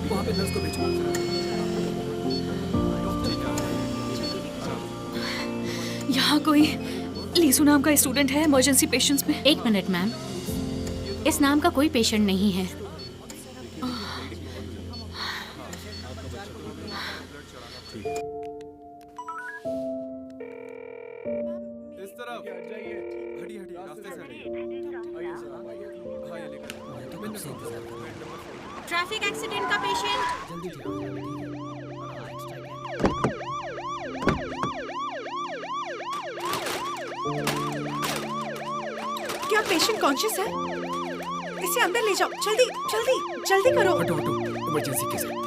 वहाँ पे नर्स को भेजो। यहाँ कोई लीसू नाम का स्टूडेंट है इमरजेंसी पेशेंट्स में? 1 मिनट मैम, इस नाम का कोई पेशेंट नहीं है। इस तरफ हटी हटी रास्ते से हटी। हाँ, ये लेकर ट्रैफिक एक्सीडेंट का पेशेंट। क्या पेशेंट कॉन्शियस है? इसे अंदर ले जाओ, जल्दी जल्दी जल्दी करो। हटो हटो, इमरजेंसी केस है।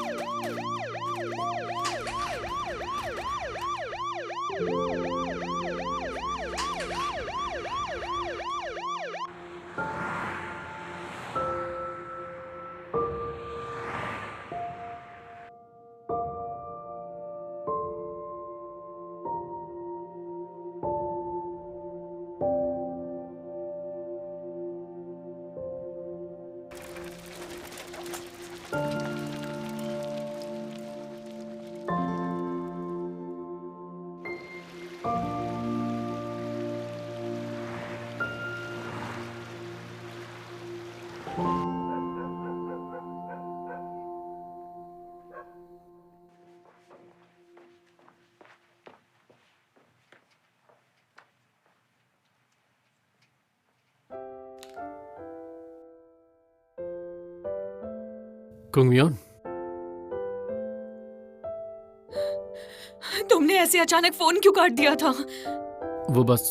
कुंगमियोन, तुमने ऐसे अचानक फोन क्यों काट दिया था? वो बस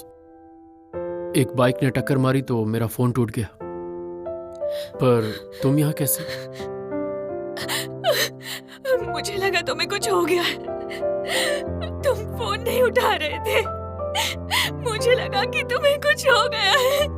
एक बाइक ने टक्कर मारी तो मेरा फोन टूट गया। पर तुम यहाँ कैसे? मुझे लगा तुम्हें कुछ हो गया है। तुम फोन नहीं उठा रहे थे। मुझे लगा कि तुम्हें कुछ हो गया है।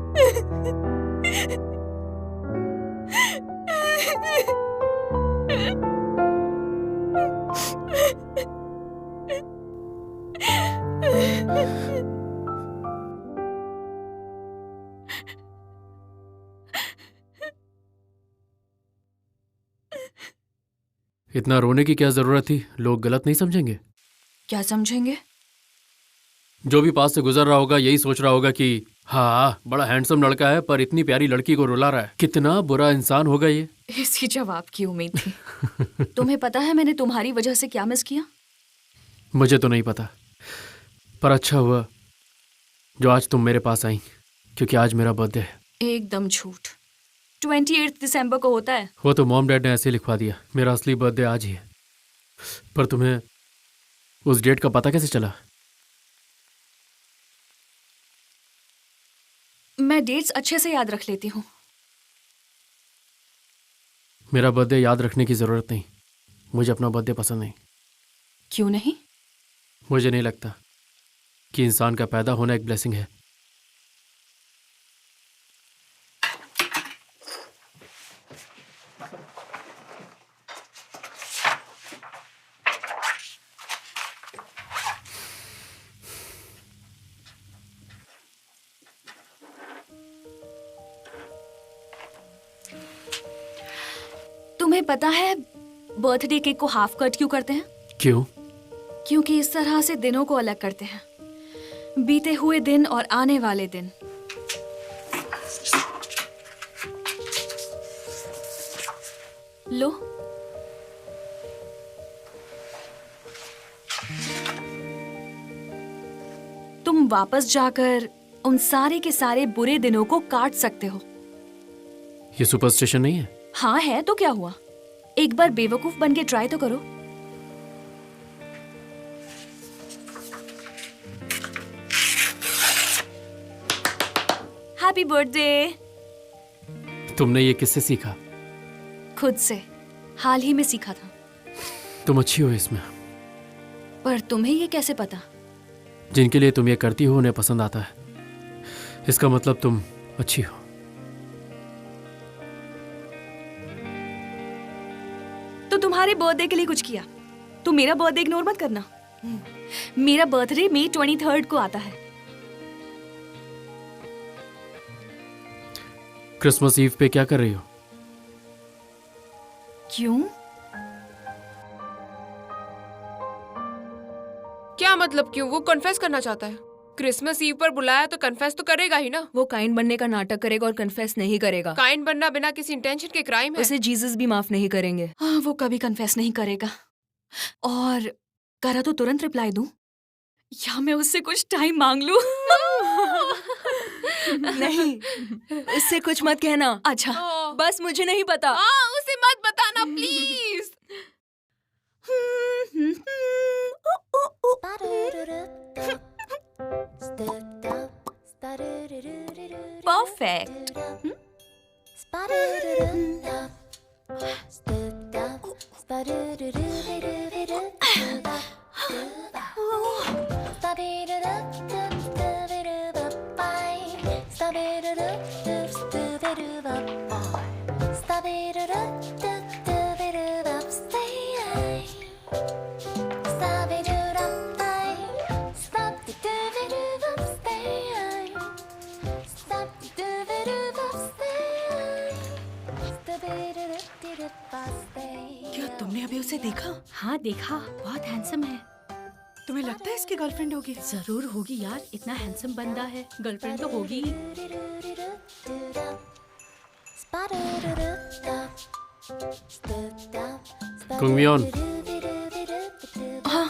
इतना रोने की क्या जरूरत थी? लोग गलत नहीं समझेंगे? क्या समझेंगे? जो भी पास से गुजर रहा होगा यही सोच रहा होगा कि हाँ, बड़ा हैंडसम लड़का है पर इतनी प्यारी लड़की को रुला रहा है। कितना बुरा इंसान होगा ये। इसी जवाब की उम्मीद थी। तुम्हें पता है मैंने तुम्हारी वजह से क्या मिस किया? मुझे तो नहीं पता, पर अच्छा हुआ जो आज तुम मेरे पास आई, क्योंकि आज मेरा बर्थडे है। एकदम झूठ। 28 दिसंबर को होता है। वो तो मॉम डैड ने ऐसे लिखवा दिया। मेरा असली बर्थडे आज ही है। पर तुम्हें उस डेट का पता कैसे चला? मैं डेट्स अच्छे से याद रख लेती हूँ। मेरा बर्थडे याद रखने की जरूरत नहीं। मुझे अपना बर्थडे पसंद नहीं। क्यों नहीं? मुझे नहीं लगता कि इंसान का पैदा होना एक ब्लेसिंग है। तुम्हें पता है बर्थडे केक को हाफ कट क्यों करते हैं? क्यों? क्योंकि इस तरह से दिनों को अलग करते हैं, बीते हुए दिन और आने वाले दिन। लो, तुम वापस जाकर उन सारे के सारे बुरे दिनों को काट सकते हो। ये सुपरस्टिशन नहीं है? हाँ है तो क्या हुआ? एक बार बेवकूफ बन के ट्राई तो करो। Happy birthday. तुमने ये किससे सीखा? खुद से, हाल ही में सीखा था। तुम अच्छी हो इसमें। पर तुम्हें ये कैसे पता? जिनके लिए तुम ये करती हो उन्हें पसंद आता है, इसका मतलब तुम अच्छी हो। तो तुम्हारे बर्थडे के लिए कुछ किया तो मेरा बर्थडे इग्नोर मत करना। मेरा बर्थडे मई 23 को आता है। क्रिसमस ईव पे क्या कर रही हो? क्यों? क्या मतलब क्यों? वो कन्फेस करना चाहता है। क्रिसमस ईव पर बुलाया तो कन्फेस तो करेगा ही ना। वो काइंड बनने का नाटक करेगा और कन्फेस नहीं करेगा। काइंड बनना बिना किसी इंटेंशन के क्राइम है। उसे जीसस भी माफ नहीं करेंगे। हाँ, वो कभी कन्फेस नहीं करेगा। और करा तो तुरंत रिप्लाई दूं या मैं उससे कुछ टाइम मांग लूं? नहीं, उससे कुछ मत कहना। अच्छा, बस मुझे नहीं पता। उसे मत बताना प्लीज। परफेक्ट। क्या तुमने अभी उसे देखा? हाँ देखा, बहुत हैंडसम है। तुम्हें लगता है इसकी गर्लफ्रेंड होगी? जरूर होगी यार, इतना हैंडसम बंदा है, गर्लफ्रेंड तो होगी ही। कुंगमियोन, हाँ,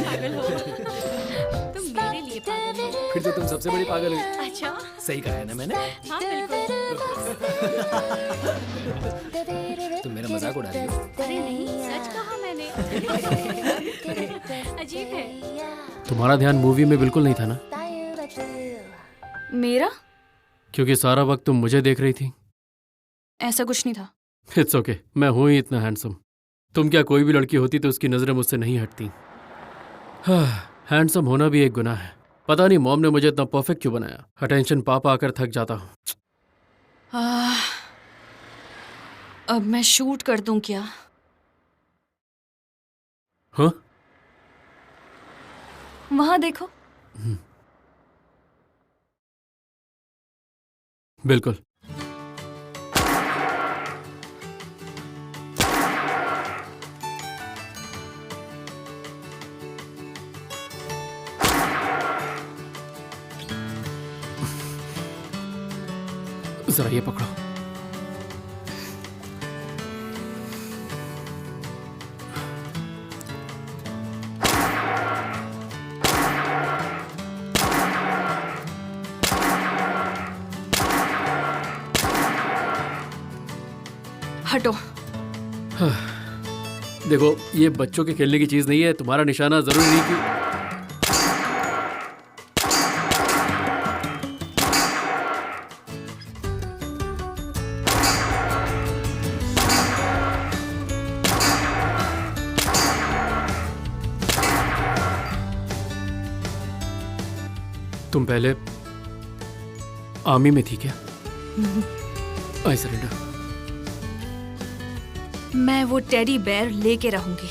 पागल हो तुम, मेरे लिए पागल हो। फिर तो तुम सबसे बड़ी पागल हुई। अच्छा, सही कहा है ना मैंने? हाँ बिल्कुल। तुम मेरा मजाक उड़ा रही हो। अरे नहीं, सच कहा मैंने। अजीब है। तुम्हारा ध्यान मूवी में बिल्कुल नहीं था ना? मेरा? क्योंकि सारा वक्त तुम मुझे देख रही थी। ऐसा कुछ नहीं था। इट्स ओके, मैं हूं ही इतना हैंडसम। तुम क्या कोई भी लड़की होती तो उसकी नजरें मुझसे नहीं हटती। हैंडसम होना भी एक गुनाह है। पता नहीं मॉम ने मुझे इतना परफेक्ट क्यों बनाया। अटेंशन पा आकर थक जाता हूँ। अब मैं शूट कर दूं क्या? हाँ? वहां देखो। बिल्कुल। जरा ये पकड़ो। हटो। देखो, ये बच्चों के खेलने की चीज नहीं है। तुम्हारा निशाना जरूरी नहीं कि तुम पहले आर्मी में थी क्या? I surrender. मैं वो टेडी बेयर लेके रहूंगी।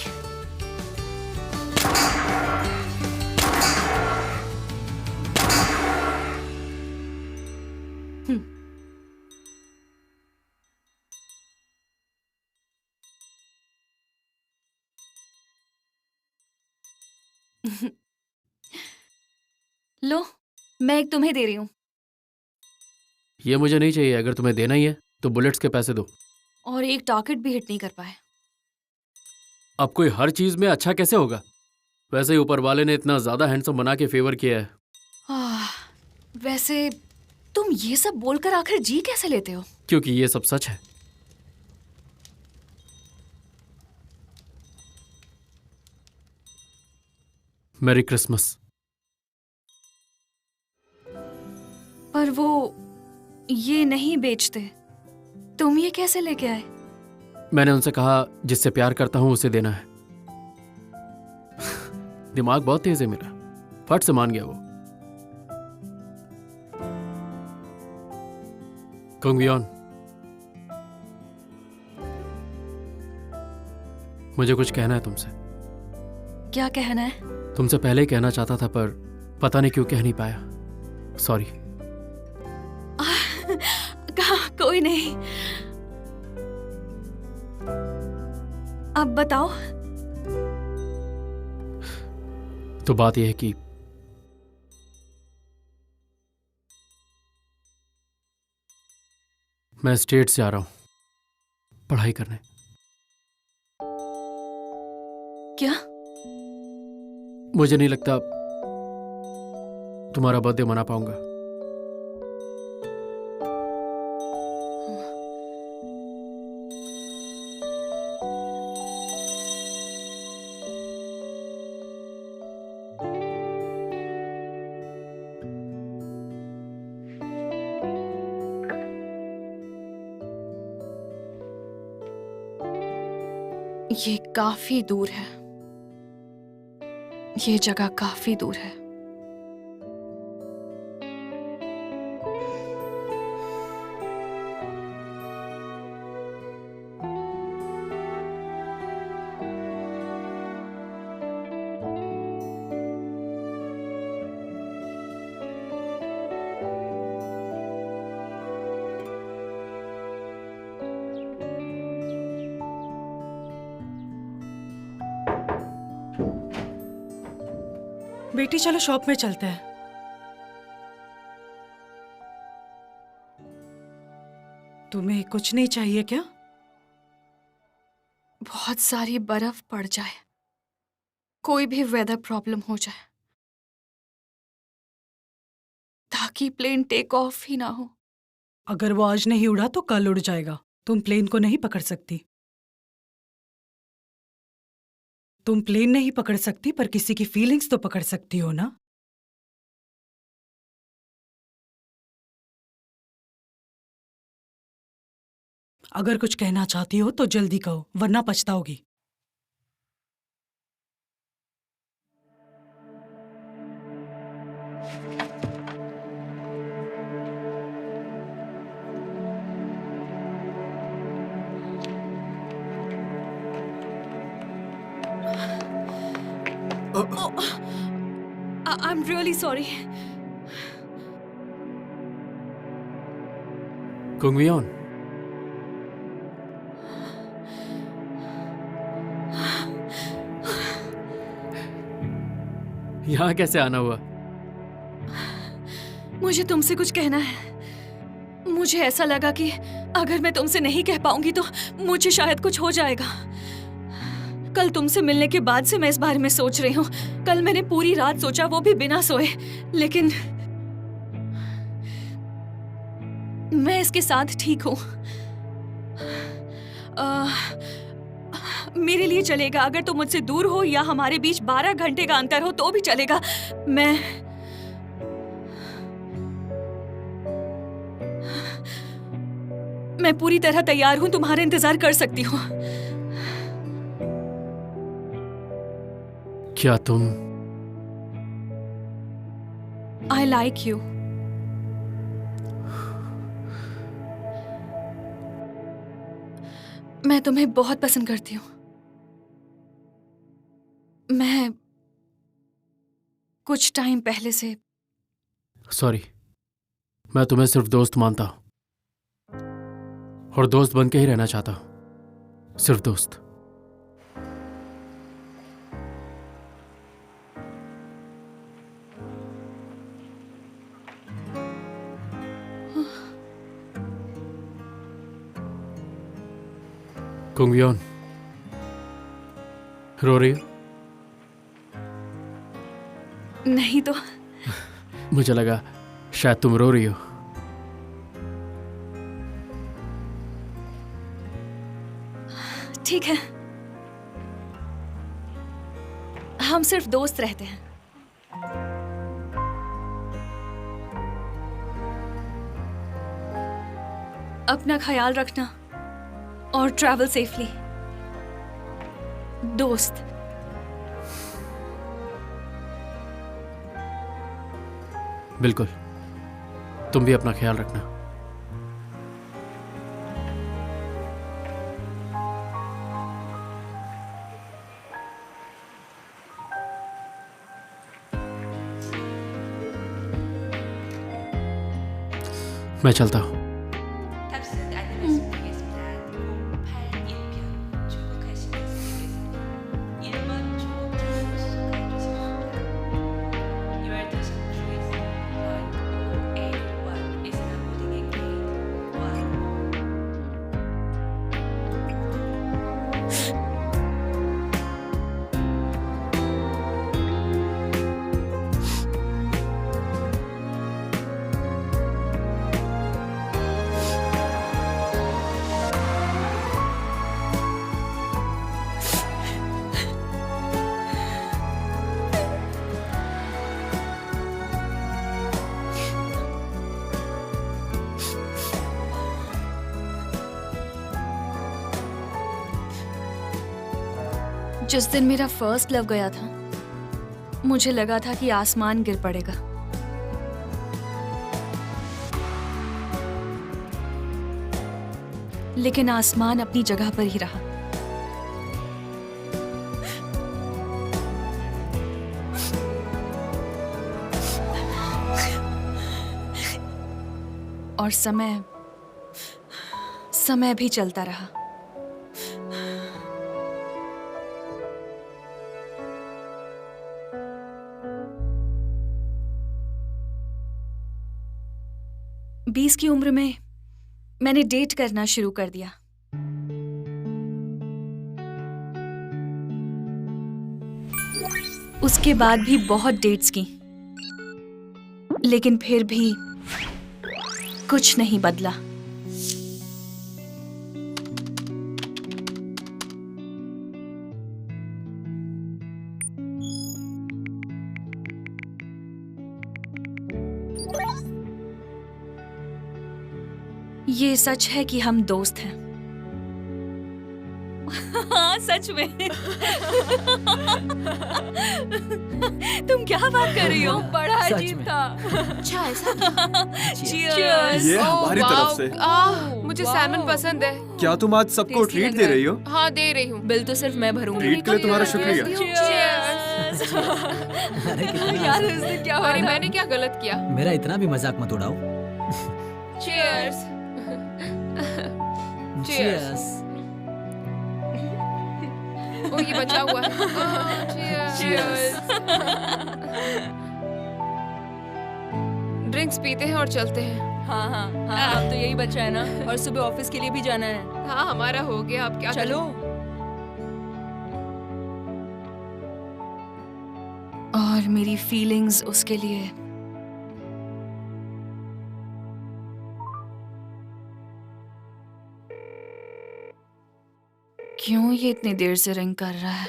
लो, मैं एक तुम्हें दे रही हूँ। ये मुझे नहीं चाहिए। अगर तुम्हें देना ही है तो बुलेट्स के पैसे दो। और एक टारगेट भी हिट नहीं कर पाए। अब कोई हर चीज में अच्छा कैसे होगा? वैसे ही ऊपर वाले ने इतना ज्यादा हैंडसम बना के फेवर किया है। वैसे तुम ये सब बोलकर आखिर जी कैसे लेते हो? क्योंकि ये सब सच है। Merry Christmas. पर वो ये नहीं बेचते। तुम ये कैसे लेके आए? मैंने उनसे कहा जिससे प्यार करता हूं उसे देना है। दिमाग बहुत तेज है मेरा। फट से मान गया वो। कुंगवियोन, मुझे कुछ कहना है तुमसे। क्या कहना है? तुमसे पहले ही कहना चाहता था पर पता नहीं क्यों कह नहीं पाया। सॉरी। कोई नहीं। अब बताओ। तो बात यह है कि मैं स्टेट से आ रहा हूं पढ़ाई करने। क्या? मुझे नहीं लगता तुम्हारा बर्थडे मना पाऊंगा। ये काफी दूर है। ये जगह काफी दूर है। बेटी चलो शॉप में चलते हैं। तुम्हें कुछ नहीं चाहिए क्या? बहुत सारी बर्फ पड़ जाए, कोई भी वेदर प्रॉब्लम हो जाए, ताकि प्लेन टेक ऑफ ही ना हो। अगर वो आज नहीं उड़ा तो कल उड़ जाएगा। तुम प्लेन को नहीं पकड़ सकती। तुम प्लेन नहीं पकड़ सकती पर किसी की फीलिंग्स तो पकड़ सकती हो ना। अगर कुछ कहना चाहती हो तो जल्दी कहो, वरना पछताओगी। I'm really sorry. कुंगवियोन, यहाँ कैसे आना हुआ? मुझे तुमसे कुछ कहना है। मुझे ऐसा लगा कि अगर मैं तुमसे नहीं कह पाऊंगी तो मुझे शायद कुछ हो जाएगा। कल तुमसे मिलने के बाद से मैं इस बारे में सोच रही हूँ। कल मैंने पूरी रात सोचा, वो भी बिना सोए, लेकिन मैं इसके साथ ठीक हूँ। मेरे लिए चलेगा अगर तुम मुझसे दूर हो या हमारे बीच 12 घंटे का अंतर हो तो भी चलेगा। मैं पूरी तरह तैयार हूं, तुम्हारा इंतजार कर सकती हूँ। क्या तुम? I like you. मैं तुम्हें बहुत पसंद करती हूँ। मैं कुछ टाइम पहले से। सॉरी, मैं तुम्हें सिर्फ दोस्त मानता हूं और दोस्त बन के ही रहना चाहता हूं। सिर्फ दोस्त। कुंगवियोन, रो रही हो? नहीं तो। मुझे लगा शायद तुम रो रही हो। ठीक है, हम सिर्फ दोस्त रहते हैं। अपना ख्याल रखना और ट्रैवल सेफली। दोस्त। बिल्कुल, तुम भी अपना ख्याल रखना। मैं चलता हूँ। जिस दिन मेरा फर्स्ट लव गया था, मुझे लगा था कि आसमान गिर पड़ेगा। लेकिन आसमान अपनी जगह पर ही रहा। और समय भी चलता रहा। बीस की उम्र में मैंने डेट करना शुरू कर दिया। उसके बाद भी बहुत डेट्स की, लेकिन फिर भी कुछ नहीं बदला। ये सच है कि हम दोस्त हैं। हाँ, सच में। तुम क्या बात कर रही हो? बड़ा अजीब था। अच्छा ऐसा? Cheers। ये हमारी तरफ से। मुझे सैल्मन पसंद है। क्या तुम आज सबको Tasty ट्रीट लग दे रहा है। रही हो? हाँ दे रही हूँ। बिल तो सिर्फ मैं भरूंगी। ट्रीट के लिए तुम्हारा शुक्रिया। यार उस दिन क्या हुआ अरे था? मैंने क्या गलत किया? मेरा इतना भी मजाक मत उड़ाओ। Cheers। Cheers। ओ ये बचा हुआ है। Cheers। ड्रिंक्स पीते हैं और चलते हैं। हाँ हाँ हाँ, अब तो यही बचा है ना। और सुबह ऑफिस के लिए भी जाना है। हाँ हमारा हो गया, अब क्या चलो। और मेरी फीलिंग्स उसके लिए क्यों ये इतनी देर से रिंग कर रहा है?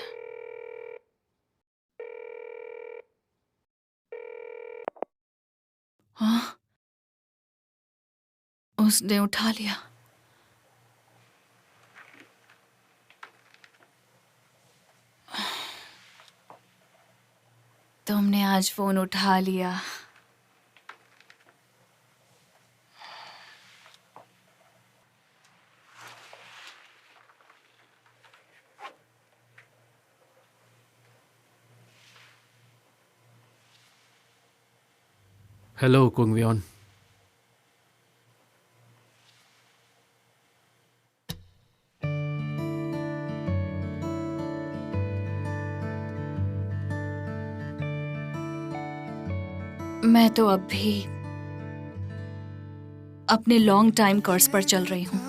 हाँ, उसने उठा लिया। तुमने आज फोन उठा लिया। हेलो कुंगवियोन। मैं तो अब भी अपने लॉन्ग टाइम कोर्स पर चल रही हूँ।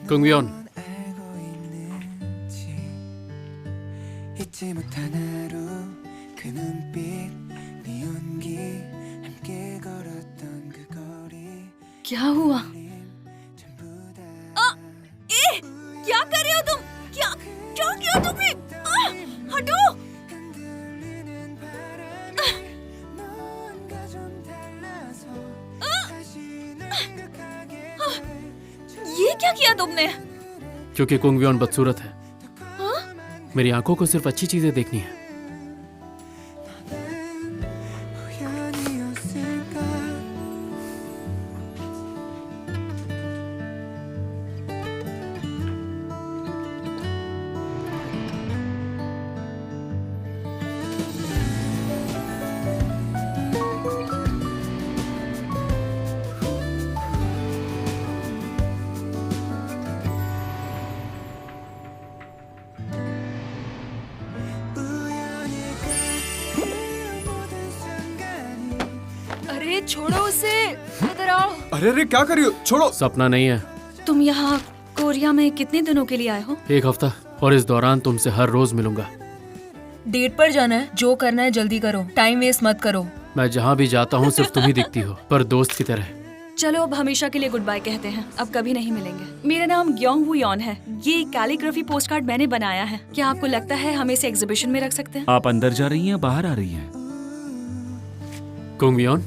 कुंगवियोन, क्या हुआ? क्या कर रहे हो तुम? क्या किया तुमने? हटो! ये क्या किया तुमने? क्योंकि कुंगवियोन बदसूरत है। मेरी आंखों को सिर्फ अच्छी चीजें देखनी है। अरे छोड़ो उसे, इधर आओ। अरे अरे क्या कर रही हो, छोड़ो। सपना नहीं है। तुम यहाँ कोरिया में कितने दिनों के लिए आए हो? 1 हफ्ता, और इस दौरान तुमसे हर रोज मिलूंगा। डेट पर जाना है, जो करना है जल्दी करो, टाइम वेस्ट मत करो। मैं जहाँ भी जाता हूँ सिर्फ तुम ही दिखती हो, पर दोस्त की तरह। चलो अब हमेशा के लिए गुड बाय कहते हैं, अब कभी नहीं मिलेंगे। मेरा नाम ग्योंग वू यॉन है। ये कैलीग्राफी पोस्ट कार्ड मैंने बनाया है। क्या आपको लगता है हम इसे एग्जीबिशन में रख सकते हैं? आप अंदर जा रही हैं या बाहर आ रही हैं? कुंग वियोन,